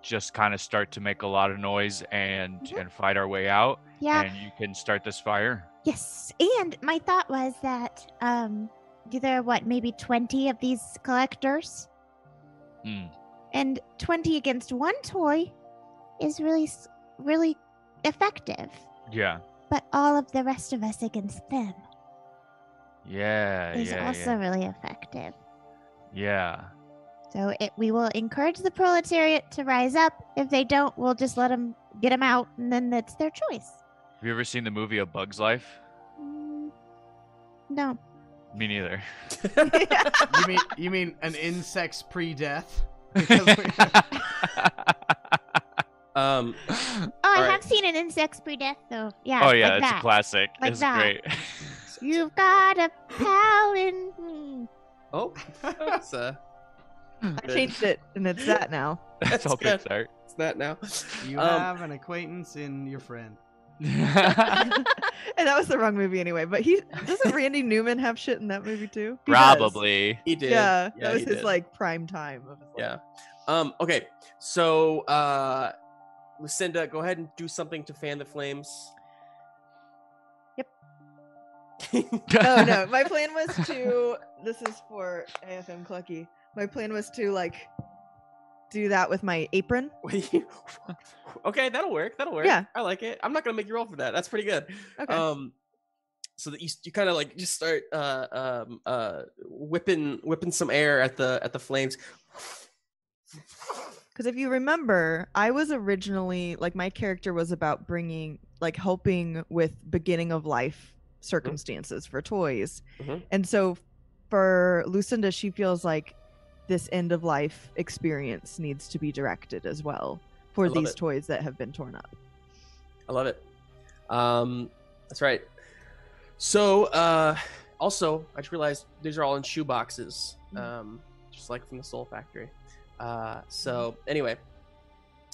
just kind of start to make a lot of noise and fight our way out. Yeah. And you can start this fire. Yes. And my thought was that there are maybe 20 of these collectors, and 20 against one toy is really effective. Yeah. But all of the rest of us against them Yeah. is also really effective. Yeah. So we will encourage the proletariat to rise up. If they don't, we'll just let them get them out, and then that's their choice. Have you ever seen the movie A Bug's Life? No. Me neither. You mean an insect's pre-death? Oh, I have seen an insect's pre-death, though. Yeah. Oh yeah, like it's that. a classic. Like It's that. great. You've got a pal in me. Oh, that's I changed it, and it's that now. That's all good. Pixar. It's that now. You have an acquaintance in your friend. And that was the wrong movie anyway. But doesn't Randy Newman have shit in that movie too? He does. Probably. He did. Yeah, that was he his did. like prime time of his life. Yeah. Okay. So, Lucinda, go ahead and do something to fan the flames. Oh no, my plan was to. This is for AFM Clucky. My plan was to do that with my apron. Okay, that'll work. That'll work. Yeah. I like it. I'm not gonna make you roll for that. That's pretty good. Okay. So that you kind of just start whipping some air at the flames. Because if you remember, I was originally my character was about helping with beginning of life circumstances for toys. And so for Lucinda, she feels like this end of life experience needs to be directed as well for these toys that have been torn up. I love it. That's right. So also I just realized these are all in shoe boxes, just like from the Soul Factory. So anyway,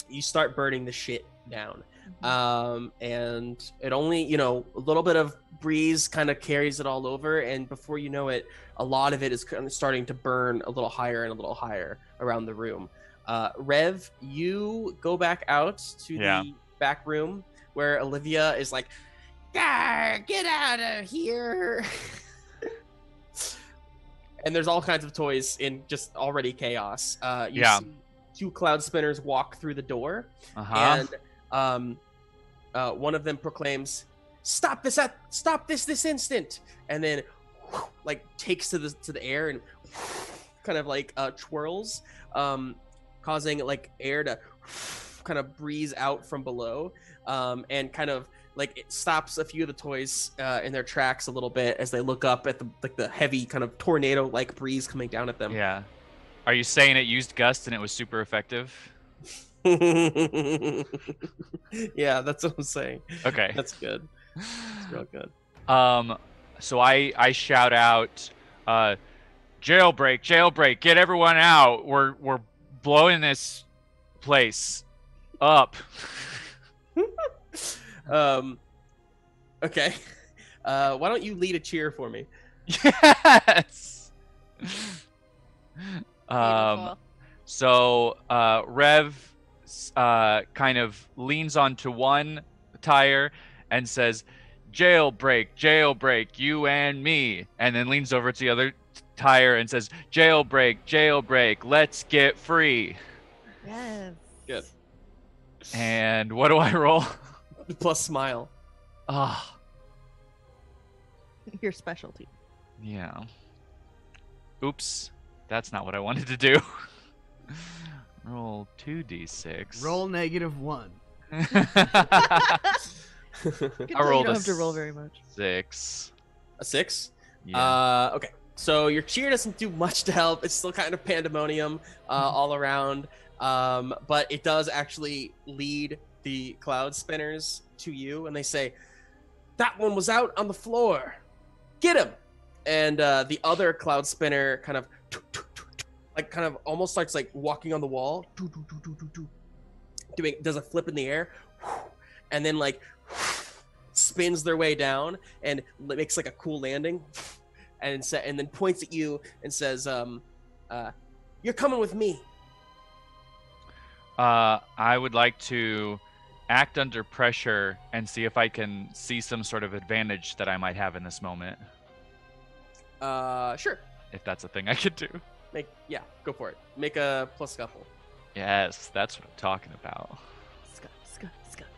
you start burning the shit down. And it only, a little bit of breeze kind of carries it all over, and before you know it, a lot of it is kind of starting to burn a little higher and a little higher around the room. Rev, you go back out to the back room where Olivia is like, get out of here. And there's all kinds of toys in just already chaos. You see two cloud spinners walk through the door, and one of them proclaims, "Stop this instant!" And then, takes to the air and kind of twirls, causing air to kind of breeze out from below, and kind of it stops a few of the toys in their tracks a little bit as they look up at the heavy kind of tornado-like breeze coming down at them. Yeah. Are you saying it used gust and it was super effective? Yeah, that's what I'm saying. Okay. That's good. That's real good. So I shout out, jailbreak, get everyone out. We're blowing this place up. Okay. Why don't you lead a cheer for me? Yes. Beautiful. So Rev kind of leans onto one tire and says, jailbreak, you and me. And then leans over to the other tire and says, jailbreak, let's get free. Yes. Good. And what do I roll? Plus smile. Ah, Your specialty. Yeah. Oops. That's not what I wanted to do. Roll 2d6. Roll -1. Good I thing rolled you don't a have to roll very much. 6. A 6? Yeah. Okay. So your cheer doesn't do much to help. It's still kind of pandemonium all around. But it does actually lead the cloud spinners to you, and they say, "That one was out on the floor. Get him!" And the other cloud spinner kind of almost starts like walking on the wall, does a flip in the air, and then like spins their way down and makes like a cool landing, and then points at you and says, "You're coming with me." I would like to act under pressure and see if I can see some sort of advantage that I might have in this moment. Sure. If that's a thing I could do. Go for it. Make a plus scuffle. Yes, that's what I'm talking about.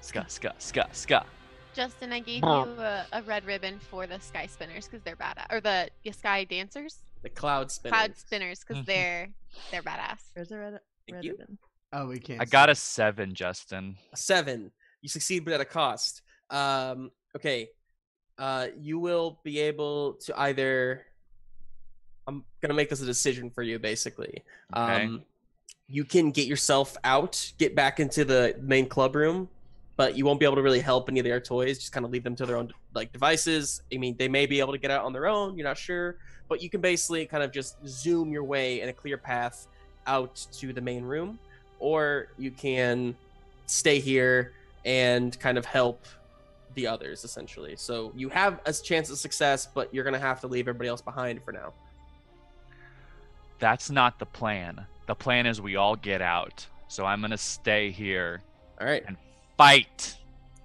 Ska. Justin, I gave you a red ribbon for the sky spinners because they're badass, or the sky dancers. The cloud spinners. Cloud spinners because they're badass. There's a red you. ribbon. Oh, we can't. I got a 7, Justin. A 7. You succeed, but at a cost. Okay. You will be able to either. I'm gonna make this a decision for you, basically. Okay. You can get yourself out, get back into the main club room, but you won't be able to really help any of their toys. Just kind of leave them to their own like devices. I mean, they may be able to get out on their own. You're not sure, but you can basically kind of just zoom your way in a clear path out to the main room, or you can stay here and kind of help the others, essentially. So you have a chance of success, but you're gonna have to leave everybody else behind for now. That's not the plan. The plan is we all get out. So I'm going to stay here. All right. And fight.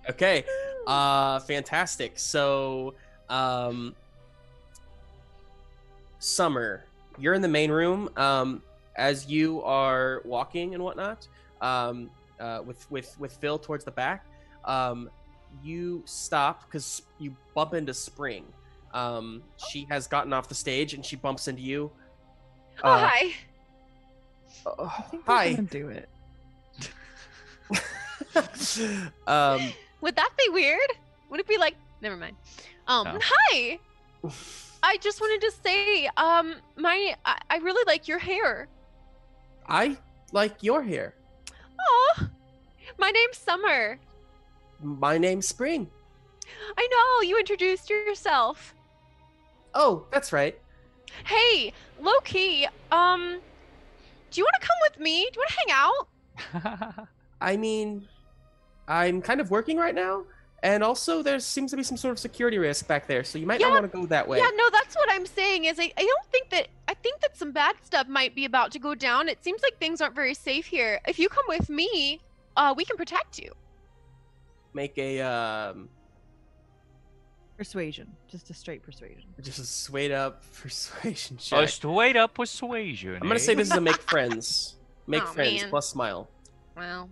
Okay. Fantastic. So, Summer, you're in the main room. As you are walking and whatnot, with Phil towards the back, you stop because you bump into Spring. She has gotten off the stage and she bumps into you. Hi. I think Hi. I'm gonna do it. Would that be weird? Would it be like? Never mind. No. Hi. I just wanted to say, I really like your hair. I like your hair. Oh, my name's Summer. My name's Spring. I know you introduced yourself. Oh, that's right. Hey, low key, do you want to come with me? Do you want to hang out? I mean, I'm kind of working right now, and also there seems to be some sort of security risk back there, so you might not want to go that way. Yeah, no, that's what I'm saying is I think that some bad stuff might be about to go down. It seems like things aren't very safe here. If you come with me, we can protect you. Make a Persuasion. Just a straight persuasion. just a straight up persuasion check. A straight up persuasion. I'm gonna say this is a make friends. Make Oh, friends man. plus smile. Well,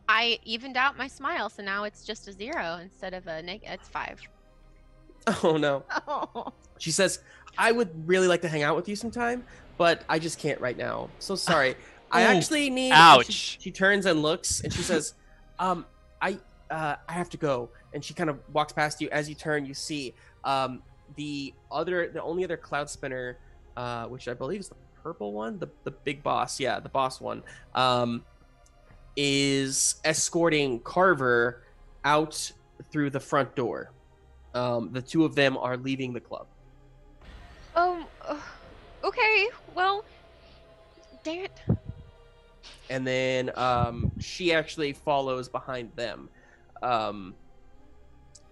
I evened out my smile, so now it's just a 0 instead of a it's 5. Oh no. Oh. She says, "I would really like to hang out with you sometime, but I just can't right now. So sorry. I actually need." Ouch. She turns and looks, and she says, I have to go." And she kind of walks past you. As you turn, you see the only other cloud spinner, which I believe is the purple one, the big boss. Yeah, the boss one, is escorting Carver out through the front door. The two of them are leaving the club. Okay. Well, dang it. And then she actually follows behind them.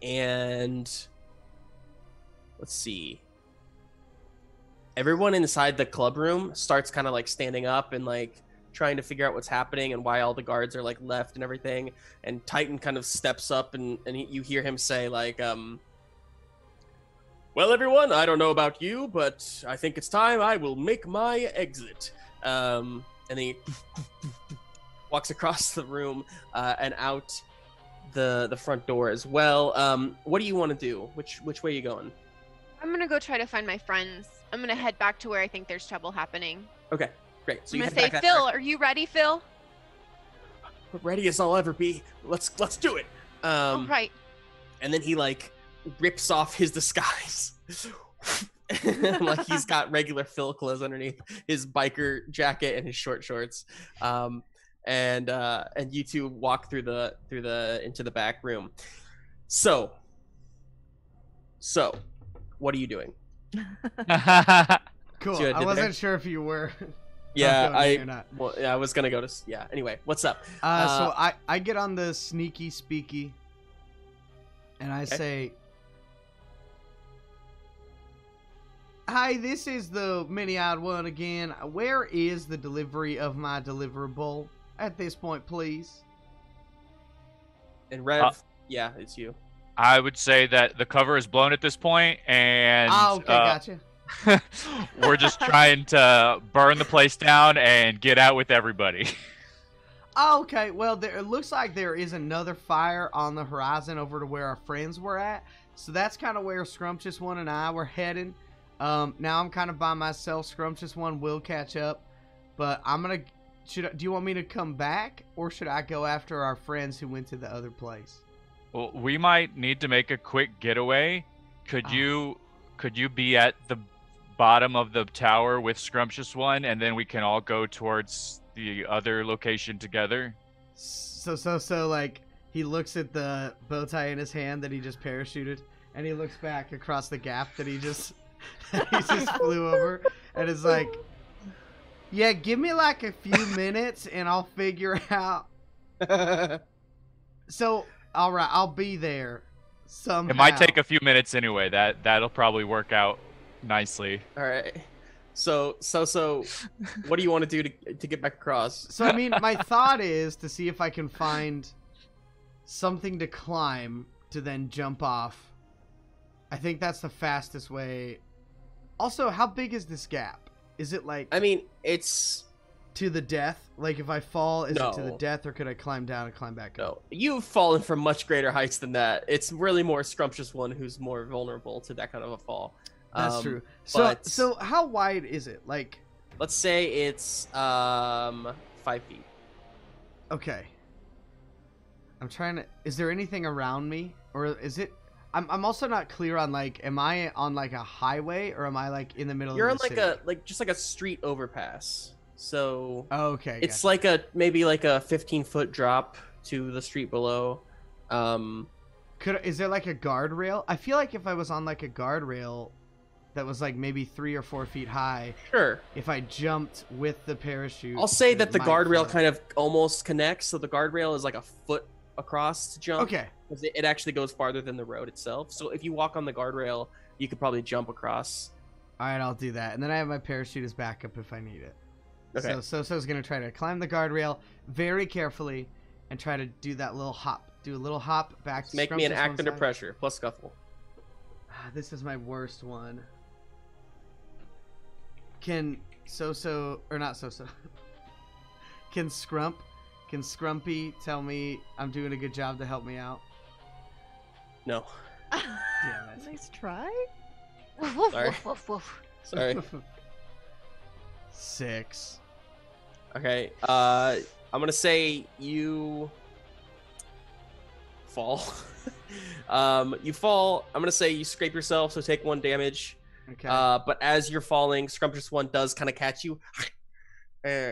And let's see. Everyone inside the club room starts kind of like standing up and like trying to figure out what's happening and why all the guards are like left and everything. And Titan kind of steps up and you hear him say like, "Well, everyone, I don't know about you, but I think it's time I will make my exit." And he walks across the room and out the front door as well. What do you want to do? Which way are you going? I'm gonna go try to find my friends. I'm gonna head back to where I think there's trouble happening. Okay, great. So I'm you gonna head say, back Phil, are you ready, Phil? ready as I'll ever be. Let's do it. All right. And then he like rips off his disguise. Like he's got regular Phil clothes underneath his biker jacket and his short shorts. And you two walk through the into the back room. So what are you doing? Cool. See what I I did wasn't there? sure if you were. Yeah, going or not. I was gonna go to Anyway, what's up? So I get on the sneaky speaky, and I say, "Hi, this is the mini-eyed one again. Where is the delivery of my deliverable at this point, please?" And Rev, yeah, it's you. I would say that the cover is blown at this point, and Oh, okay, gotcha. we're just trying to burn the place down and get out with everybody. Oh, okay. Well, it looks like there is another fire on the horizon over to where our friends were at. So that's kind of where Scrumptious One and I were heading. Now I'm kind of by myself. Scrumptious One will catch up, but I'm gonna. Do you want me to come back, or should I go after our friends who went to the other place? Well, we might need to make a quick getaway. Could you be at the bottom of the tower with Scrumptious One, and then we can all go towards the other location together? So like he looks at the bow tie in his hand that he just parachuted, and he looks back across the gap that he just flew over, and is like, "Yeah, give me like a few minutes, and I'll figure out." So, all right, I'll be there somehow. It might take a few minutes anyway. That'll probably work out nicely. All right. So, what do you want to do to get back across? So, I mean, my thought is to see if I can find something to climb to then jump off. I think that's the fastest way. Also, how big is this gap? Is it like... I mean, it's... to the death? Like, if I fall, is No. it to the death, or could I climb down and climb back up? No, you've fallen from much greater heights than that. It's really more Scrumptious One who's more vulnerable to that kind of a fall. That's true. but- So how wide is it? Like, Let's say it's 5 feet. okay. I'm trying to... Is there anything around me? Or is it... I'm also not clear on, like, am I on, like, a highway, or am I, like, in the middle You're on of the city? just like a street overpass. So Okay, it's gotcha. like maybe like a 15-foot drop to the street below. Is there, like, a guardrail? I feel like if I was on, like, a guardrail that was, like, maybe 3 or 4 feet high, Sure. if I jumped with the parachute... I'll say it that the might guardrail float. kind of almost connects. So the guardrail is like a foot across to jump. Okay. 'Cause it actually goes farther than the road itself. So if you walk on the guardrail, you could probably jump across. All right, I'll do that. And then I have my parachute as backup if I need it. Okay. So So's going to try to climb the guardrail very carefully and try to do that little hop. Do a little hop back to Make me an Scrumptious act One's under side. pressure plus scuffle. This is my worst one. Can or not So-So. Can Scrumpy tell me I'm doing a good job to help me out? No. Damn it. Nice try. Woof, woof, Sorry. woof, woof, woof. Sorry. 6. Okay. I'm gonna say you fall. You fall. I'm gonna say you scrape yourself, so take 1 damage. Okay. But as you're falling, Scrumptious One does kind of catch you,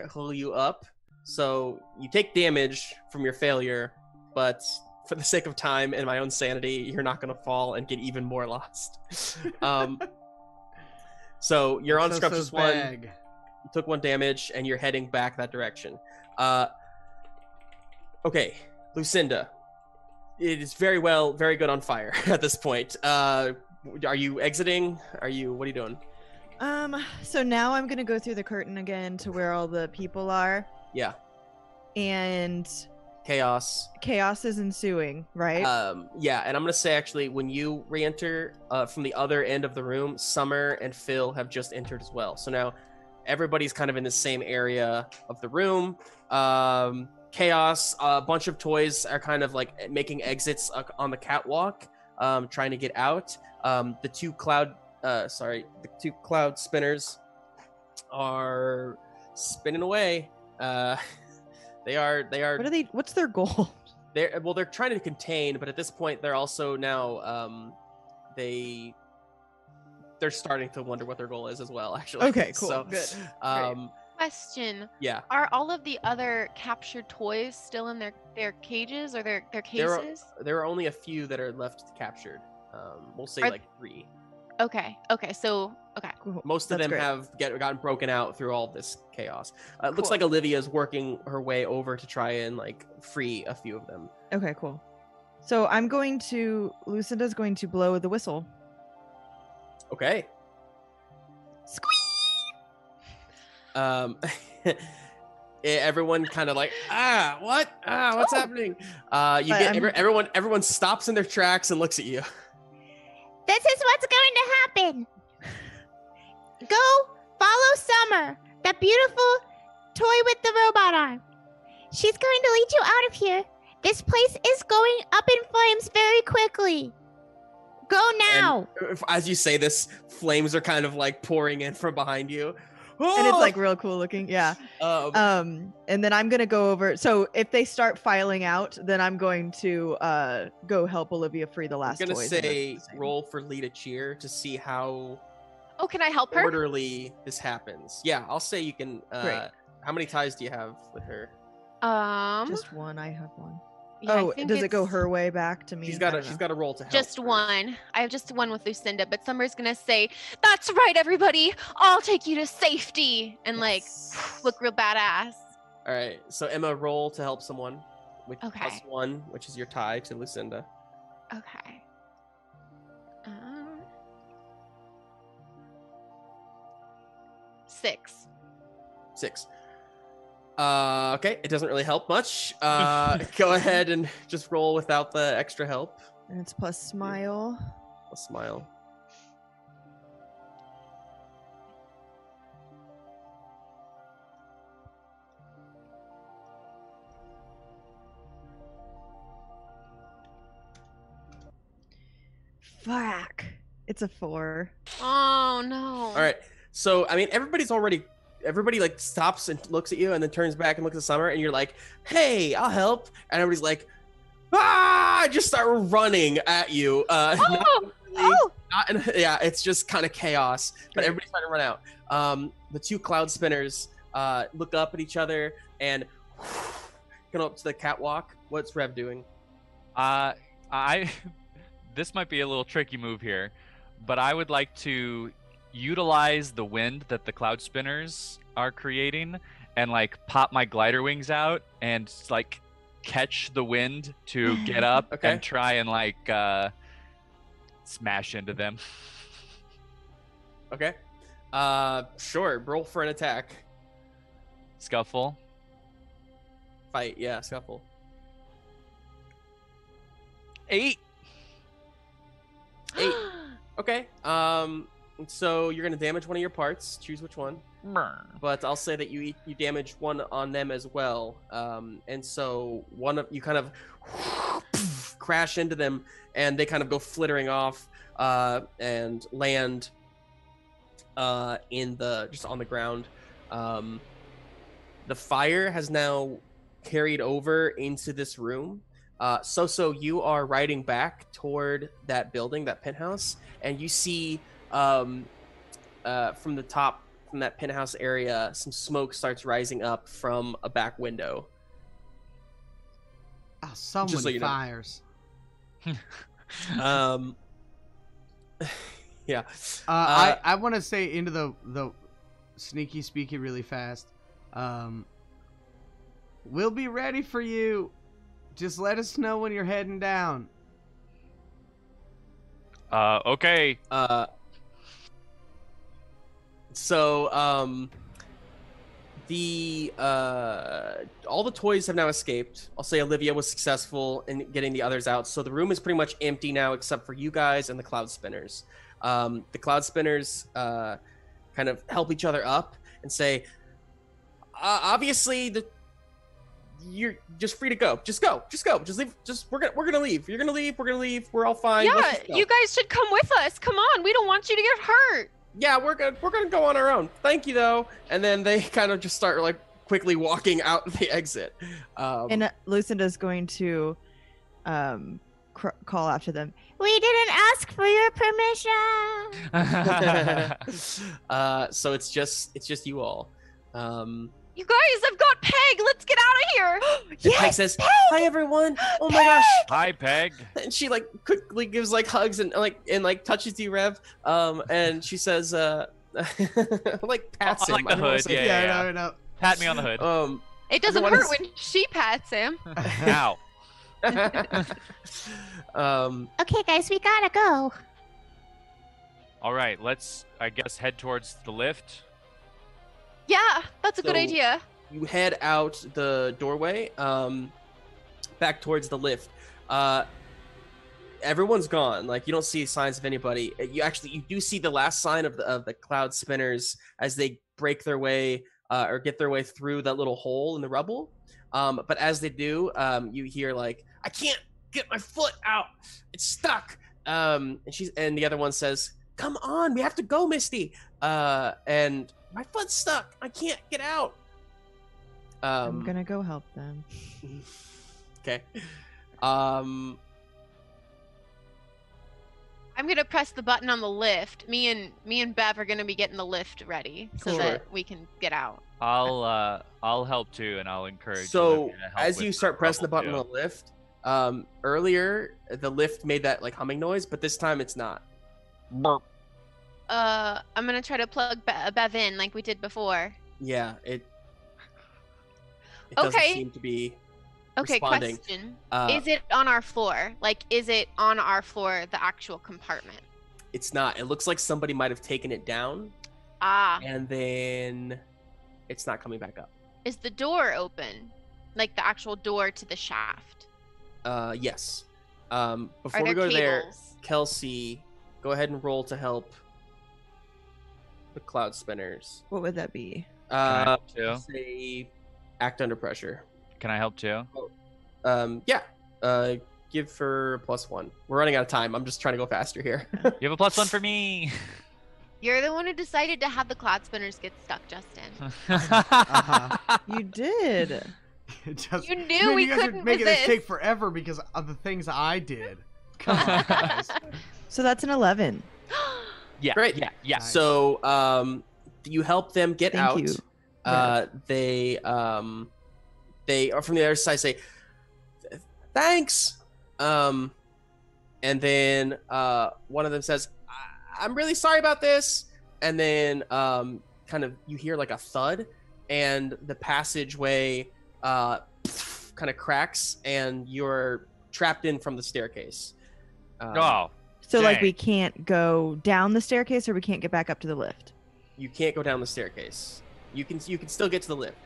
pull you up. So you take damage from your failure, but for the sake of time and my own sanity, you're not gonna fall and get even more lost. So you're on So-So's Scrumptious One. bag. You took 1 damage, and you're heading back that direction. Okay, Lucinda. It is very good on fire at this point. Are you exiting? What are you doing? So now I'm gonna go through the curtain again to where all the people are, Yeah, and chaos. chaos is ensuing, right? Yeah, and I'm gonna say actually, when you re-enter from the other end of the room, Summer and Phil have just entered as well. So now everybody's kind of in the same area of the room. Chaos, a bunch of toys are kind of like making exits on the catwalk, trying to get out. The 2 cloud the two cloud spinners are spinning away. They are. What are they? What's their goal? They're trying to contain, but at this point, they're also now they're starting to wonder what their goal is as well. Actually. Okay. Cool. So, Good. Question. Yeah. Are all of the other captured toys still in their cages or their cases? There are only a few that are left captured. We'll say like 3. Okay. So okay. Cool. Most of them great. have gotten broken out through all this chaos. It looks like Olivia's working her way over to try and like free a few of them. Okay. Cool. So Lucinda's going to blow the whistle. Okay. Everyone kind of like, what? What's happening? Everyone stops in their tracks and looks at you. This is what's going to happen. Go follow Summer, that beautiful toy with the robot arm. She's going to lead you out of here. This place is going up in flames very quickly. Go now. And as you say this, flames are kind of like pouring in from behind you. And it's like real cool looking. Yeah. And then I'm going to go over. So if they start filing out, then I'm going to go help Olivia free the last I'm going to toys. say roll for lead a cheer to see how can I help her? orderly this happens. Yeah, I'll say you can. Great. How many ties do you have with her? Just one. I have one. Yeah, does it go her way back to me? She's got a roll to help. Just one. I have just one with Lucinda, but Summer's gonna say, "That's right, everybody. I'll take you to safety," and like look real badass. All right. So Emma, roll to help someone with Okay. +1, which is your tie to Lucinda. Okay. 6. 6. Okay, it doesn't really help much. Go ahead and just roll without the extra help. And it's plus smile. A smile. Fuck. It's a 4. Oh no. All right. So I mean, everybody like stops and looks at you, and then turns back and looks at Summer, and you're like, "Hey, I'll help." And everybody's like, "Ah!" Just start running at you. Yeah, it's just kind of chaos, but everybody's trying to run out. The two cloud spinners look up at each other and come up to the catwalk. What's Rev doing? This might be a little tricky move here, but I would like to utilize the wind that the cloud spinners are creating and like pop my glider wings out and like catch the wind to get up and try and like smash into them. Okay. Sure. Roll for an attack. Scuffle. Fight. Yeah, scuffle. 8. 8. Okay. So you're gonna damage one of your parts. Choose which one. But I'll say that you damage one on them as well. And so you kind of crash into them, and they kind of go flittering off and land just on the ground. The fire has now carried over into this room. So you are riding back toward that building, that penthouse, and you see from the top, from that penthouse area, some smoke starts rising up from a back window. Oh, so Just many so you know. fires. Yeah. I want to say into the sneaky speaky really fast. We'll be ready for you. Just let us know when you're heading down. Okay. So all the toys have now escaped. I'll say Olivia was successful in getting the others out. So the room is pretty much empty now, except for you guys and the cloud spinners. The cloud spinners kind of help each other up and say, obviously you're just free to go. Just go. Just leave. We're gonna leave. You're gonna leave. We're gonna leave. We're all fine. Yeah, you guys should come with us. Come on, we don't want you to get hurt. Yeah, we're gonna go on our own. Thank you though. And then they kind of just start like quickly walking out the exit. And Lucinda's going to call after them. We didn't ask for your permission. So it's just you all. You guys, I've got Peg. Let's get out of here. Yes, Peg says, "Hi everyone." Oh my gosh. Hi, Peg. And she like quickly gives like hugs and like touches you, Rev. And she says, like pats him. Like the hood. Yeah. No. Pat me on the hood. It doesn't hurt when she pats him. Ow. Okay, guys, we gotta go. All right, let's, I guess, head towards the lift. Yeah, that's a good So- idea. You head out the doorway, back towards the lift. Everyone's gone. Like you don't see signs of anybody. You do see the last sign of the cloud spinners as they break their way or get their way through that little hole in the rubble. But as they do, you hear like, "I can't get my foot out. It's stuck." And the other one says, "Come on, we have to go, Misty." And my foot's stuck. I can't get out. I'm gonna go help them. Okay. I'm gonna press the button on the lift. Me and Bev are gonna be getting the lift ready so Cool. that we can get out. I'll help too, and I'll encourage. So Olivia to help as with you start pressing the button rubble, on the lift, earlier the lift made that like humming noise, but this time it's not. I'm gonna try to plug Bev in like we did before. Yeah, it doesn't Okay. seem to be Okay, responding. question. Uh, Is it on our floor? Like, is it on our floor, the actual compartment? It's not. It looks like somebody might have taken it down, Ah, and then it's not coming back up. is the door open? Like the actual door to the shaft? Yes. Are Before we there go there, cables? Kelsey, go ahead and roll to help the cloud spinners. What would that be? I help too? Say, act under pressure. Can I help too? Yeah. Give for +1. We're running out of time. I'm just trying to go faster here. You have a +1 for me. You're the one who decided to have the cloud spinners get stuck, Justin. You did. Just, You knew we you guys couldn't are making this resist. take forever because of the things I did. Come on, guys. So that's an 11. Yeah. Great. Yeah. Yeah. Nice. So you help them get Thank out. you. They are from the other side say, "Thanks." And then one of them says, "I'm really sorry about this." And then kind of you hear like a thud, and the passageway kind of cracks, and you're trapped in from the staircase. Oh. So like Dang. we can't go down the staircase or we can't get back up to the lift. You can't go down the staircase. You can still get to the lift,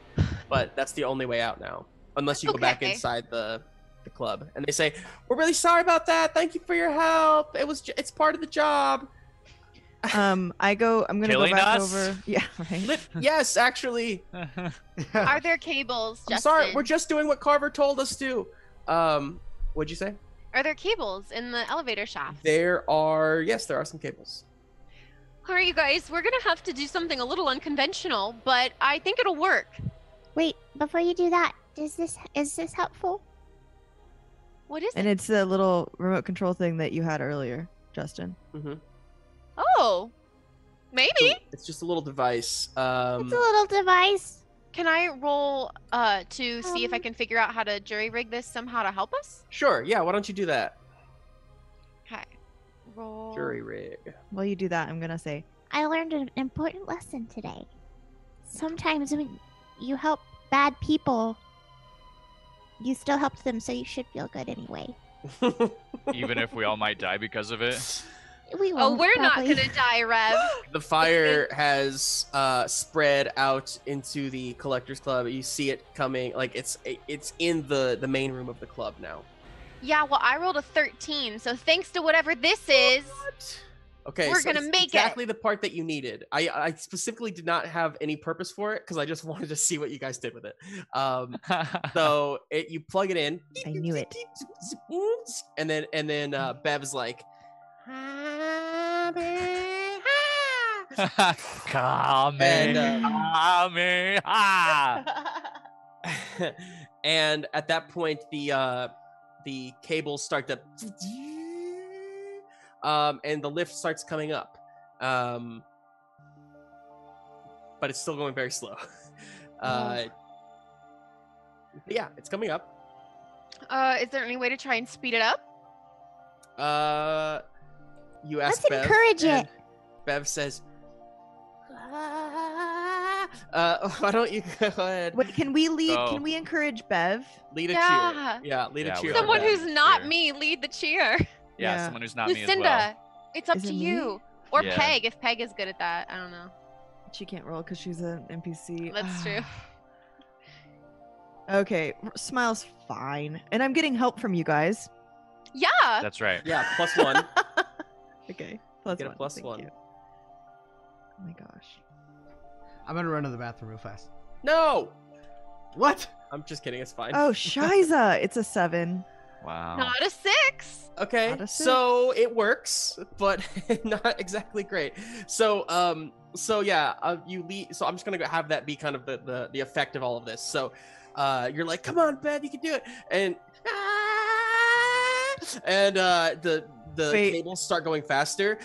but that's the only way out now, unless you go back Okay. inside the club. And they say, "We're really sorry about that. Thank you for your help. It's part of the job." I'm gonna Killing go back us? over. Yeah, right. Yes, actually. Are there cables, Justin? I'm sorry. We're just doing what Carver told us to. What'd you say? Are there cables in the elevator shaft? There are some cables. All right, you guys, we're gonna have to do something a little unconventional, but I think it'll work. Wait, before you do that, is this helpful? What is And it? it's the little remote control thing that you had earlier, Justin. Mm-hmm. Oh, maybe. It's just a little device. It's a little device. Can I roll to see if I can figure out how to jury rig this somehow to help us? Sure. Yeah. Why don't you do that? Okay. Roll. Jury rig. While you do that, I'm gonna say, I learned an important lesson today. Sometimes when you help bad people, you still helped them, so you should feel good anyway. Even if we all might die because of it. We Oh, won't, we're probably. not gonna die, Rev. The fire has spread out into the collectors club. You see it coming, like it's in the main room of the club now. Yeah, well, I rolled a 13, so thanks to whatever this is. Okay, We're so gonna it's make exactly the part that you needed. I specifically did not have any purpose for it because I just wanted to see what you guys did with it. So you plug it in. I knew it. And then Bev's like, and at that point the cables start to and the lift starts coming up, but it's still going very slow. Yeah, it's coming up. Is there any way to try and speed it up? You ask Let's Bev, encourage and it. Bev says, why don't you go ahead? Wait, can we lead? Go. Can we encourage Bev? Lead a Yeah. cheer. Yeah, lead a Yeah, cheer. we on Someone Bev. who's not Cheer. me, lead the cheer. Yeah. Someone who's not me as Lucinda, well. it's up Is to it me? you. Or Yeah. Peg, if Peg is good at that. I don't know. She can't roll because she's an NPC. That's true. Okay, Smile's fine, and I'm getting help from you guys. Yeah. That's right. Yeah, +1. Okay, plus Get a one. plus Thank one. you. Oh my gosh. I'm gonna run to the bathroom real fast. No, What? I'm just kidding. It's fine. Oh, Shiza, it's a 7. Wow. Not a 6. Okay, Not a so it works, but not exactly great. So, yeah, you lead. So I'm just gonna have that be kind of the effect of all of this. So, you're like, "Come on, Bev, you can do it," and the Wait. cables start going faster.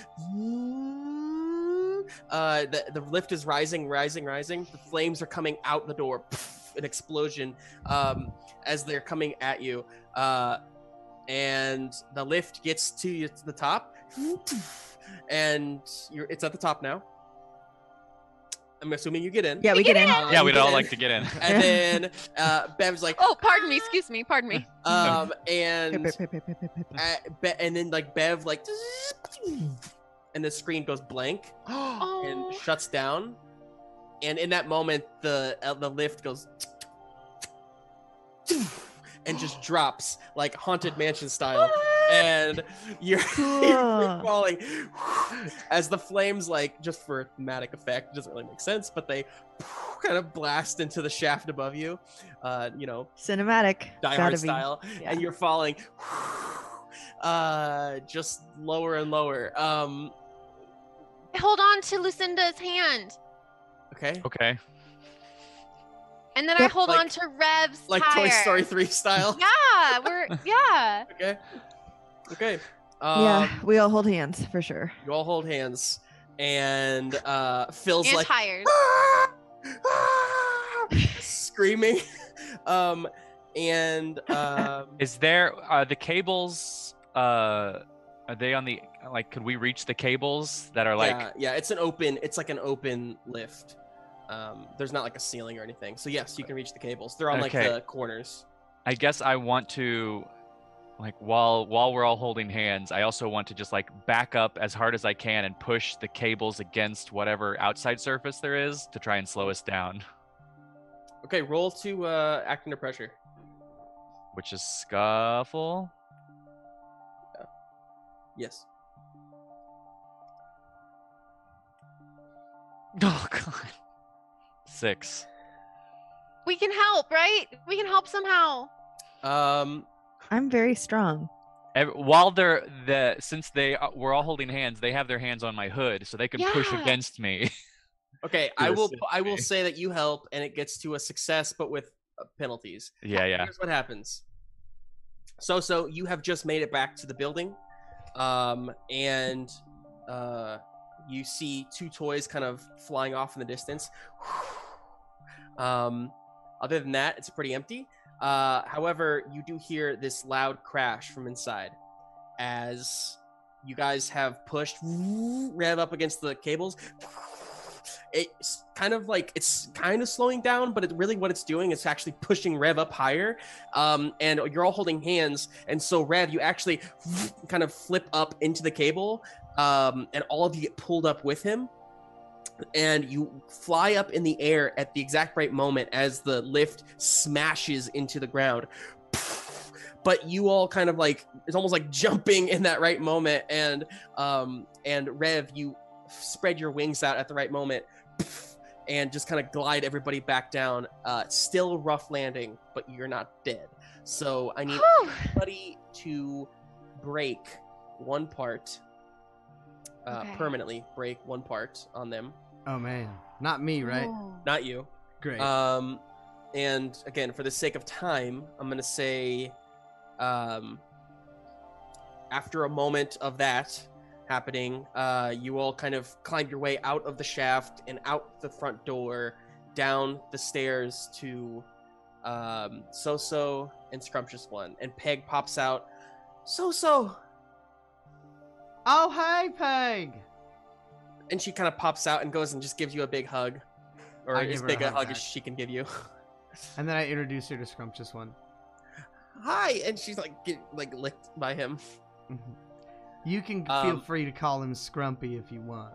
The lift is rising. The flames are coming out the door. An explosion as they're coming at you. And the lift gets to the top, and it's at the top now. I'm assuming you get in. Yeah, we get in. Yeah, you we'd get all in. like to get in. And then Bev's like, Oh, pardon me. Excuse me. Pardon me. and Pip. and then like Bev like, and the screen goes blank Oh. and shuts down. And in that moment, the lift goes and just drops like Haunted Mansion style, and you're free falling as the flames, like, just for a thematic effect, it doesn't really make sense, but they kind of blast into the shaft above you, Cinematic. Die Gotta Hard be. style, Yeah. and you're falling just lower and lower. Hold on to Lucinda's hand. Okay. Okay. And then I Yep. hold Like- on to Rev's Like tire. Toy Story 3 style. Yeah, yeah. Okay. Yeah, we all hold hands for sure. You all hold hands, and Phil's And like tires. screaming, and Is there the cables? Are they on the could we reach the cables that are like? yeah, it's like an open lift. There's not like a ceiling or anything, so yes, you can reach the cables. They're on like Okay. the corners. I guess I want to, while we're all holding hands, I also want to just back up as hard as I can and push the cables against whatever outside surface there is to try and slow us down, Okay, roll to act under pressure. which is scuffle. Yes. Oh god. 6. We can help, right? We can help somehow. I'm very strong. While since we're all holding hands, they have their hands on my hood, so they can push Yeah. against me. Okay, To I will assist me. say that you help, and it gets to a success, but with penalties. Yeah. Here's what happens. So you have just made it back to the building, and you see 2 toys kind of flying off in the distance. Other than that, it's pretty empty. However, you do hear this loud crash from inside as you guys have pushed Rev up against the cables. It's kind of slowing down, but what it's doing is actually pushing Rev up higher. And you're all holding hands, and so Rev, you actually kind of flip up into the cable, and all of you get pulled up with him, and you fly up in the air at the exact right moment as the lift smashes into the ground. but you all kind of like, it's almost like jumping in that right moment, and Rev, you spread your wings out at the right moment and just kind of glide everybody back down. Still rough landing, but you're not dead. So I need everybody to break one part, permanently break one part on them. Oh man, not me, right? Not you. Great. And again, for the sake of time, I'm gonna say, after a moment of that happening, you all kind of climb your way out of the shaft and out the front door, down the stairs to Xoxo and Scrumptious One. And Peg pops out. Xoxo! Oh, hey, Peg! And she kind of pops out and goes and just gives you a big hug. Or as big a hug as she can give you. And then I introduce her to Scrumptious One. Hi! And she's like, licked by him. You can feel free to call him Scrumpy if you want.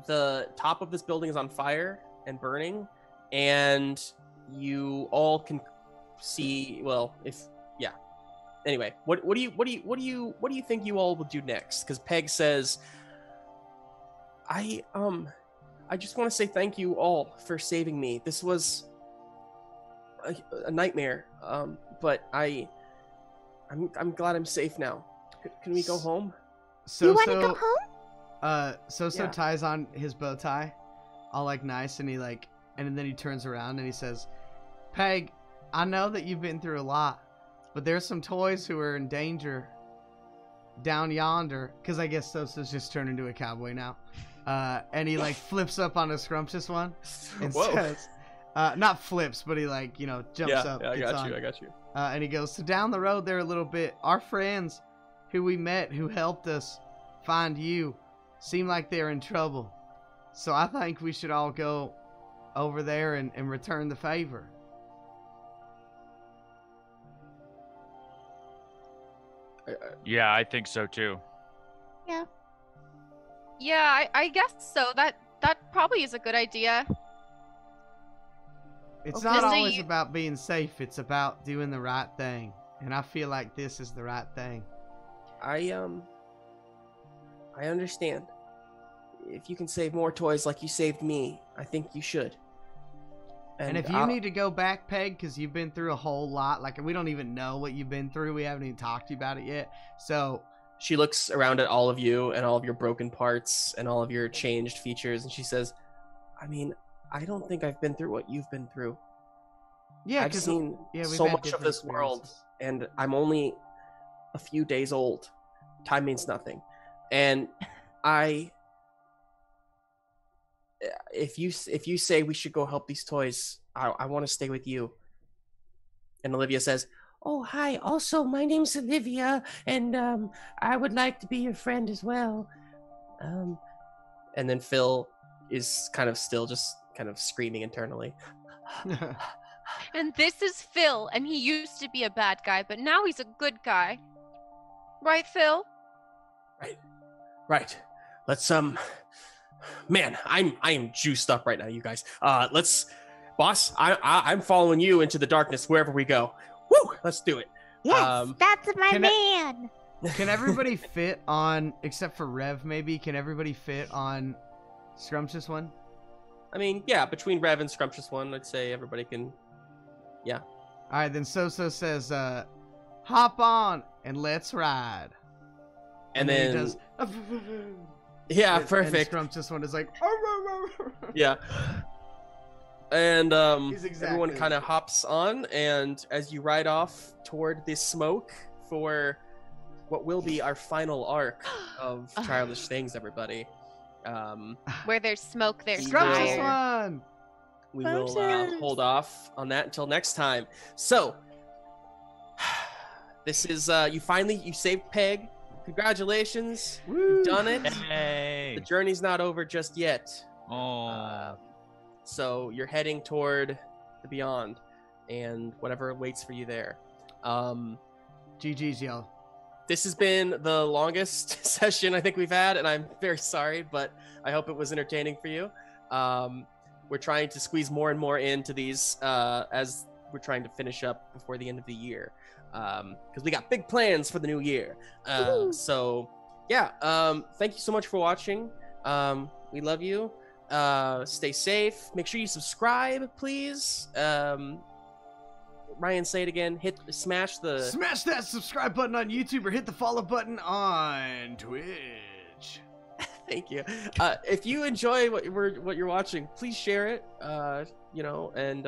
The top of this building is on fire and burning, and you all can see. Well, anyway, what do you think you all will do next? Because Peg says, I just want to say thank you all for saving me. This was a nightmare. But I'm glad I'm safe now. Can we go home? You want to go home? Xoxo ties on his bow tie, all like nice, and and then he turns around and he says, Peg, I know that you've been through a lot, but there's some toys who are in danger down yonder, because I guess Xoxo's just turned into a cowboy now. And he flips up on a Scrumptious One and says, not flips, but he jumps up. Yeah, I got you. And he goes, so down the road there a little bit, our friends who we met, who helped us find you, seem like they're in trouble. So I think we should all go over there and return the favor. Yeah, I think so too. Yeah, I guess so. That probably is a good idea. It's not always about being safe. It's about doing the right thing. And I feel like this is the right thing. I understand. If you can save more toys like you saved me, I think you should. And if you need to go back, Peg, because you've been through a whole lot, we don't even know what you've been through. We haven't even talked to you about it yet. So she looks around at all of you and all of your broken parts and all of your changed features, and she says, I mean, I don't think I've been through what you've been through. Yeah, I've seen so much of this world, and I'm only a few days old. Time means nothing. And if you say we should go help these toys, I want to stay with you. And Olivia says, oh, hi. Also, my name's Olivia, and I would like to be your friend as well. And then Phil is kind of still just kind of screaming internally. And this is Phil, and he used to be a bad guy, but now he's a good guy. Right, Phil? Right. Let's man, I am juiced up right now, you guys. Boss, I'm following you into the darkness wherever we go. Woo! Let's do it. Yes, that's my man. Can everybody fit on, except for Rev maybe, can everybody fit on Scrumptious One? I mean, yeah, between Rev and Scrumptious One, I'd say everybody can, yeah. All right, then Xoxo says, hop on and let's ride. And then he does, yeah, perfect. And Scrumptious One is like, yeah. And exactly everyone kind of hops on, and as you ride off toward the smoke for what will be our final arc of Childish Things, everybody. Where there's smoke, there's Scrumptious fire. One! We will hold off on that until next time. So, this is, you saved Peg. Congratulations. Woo. You've done it. Hey. The journey's not over just yet. Oh. So you're heading toward the beyond and whatever waits for you there. GG's, y'all. This has been the longest session I think we've had, and I'm very sorry, but I hope it was entertaining for you. We're trying to squeeze more and more into these as we're trying to finish up before the end of the year. because we got big plans for the new year. So yeah, thank you so much for watching. We love you. Stay safe. Make sure you subscribe, please. Ryan, say it again. Smash that subscribe button on YouTube or hit the follow button on Twitch. Thank you. If you enjoy what you're watching, please share it. You know, and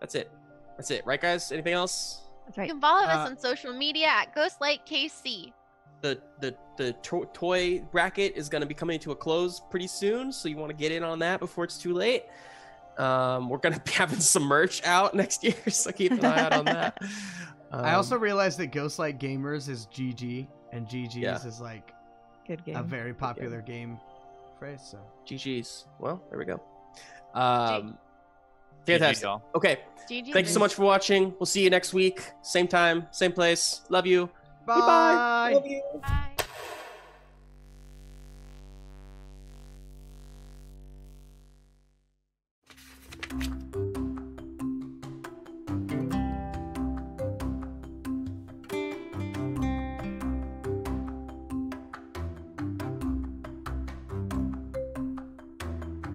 that's it. That's it, right, guys? Anything else? That's right. You can follow us on social media at GhostlightKC. The toy bracket is going to be coming to a close pretty soon, so you want to get in on that before it's too late. We're going to be having some merch out next year, so keep an eye out on that. I also realized that Ghostlight Gamers is GG, and GG's is like good game. A very popular game phrase. So GG's. Well, there we go. GG, Fantastic. y'all. Okay. GG. Thank you so much for watching. We'll see you next week. Same time, same place. Love you. bye. Goodbye. Love you. Bye.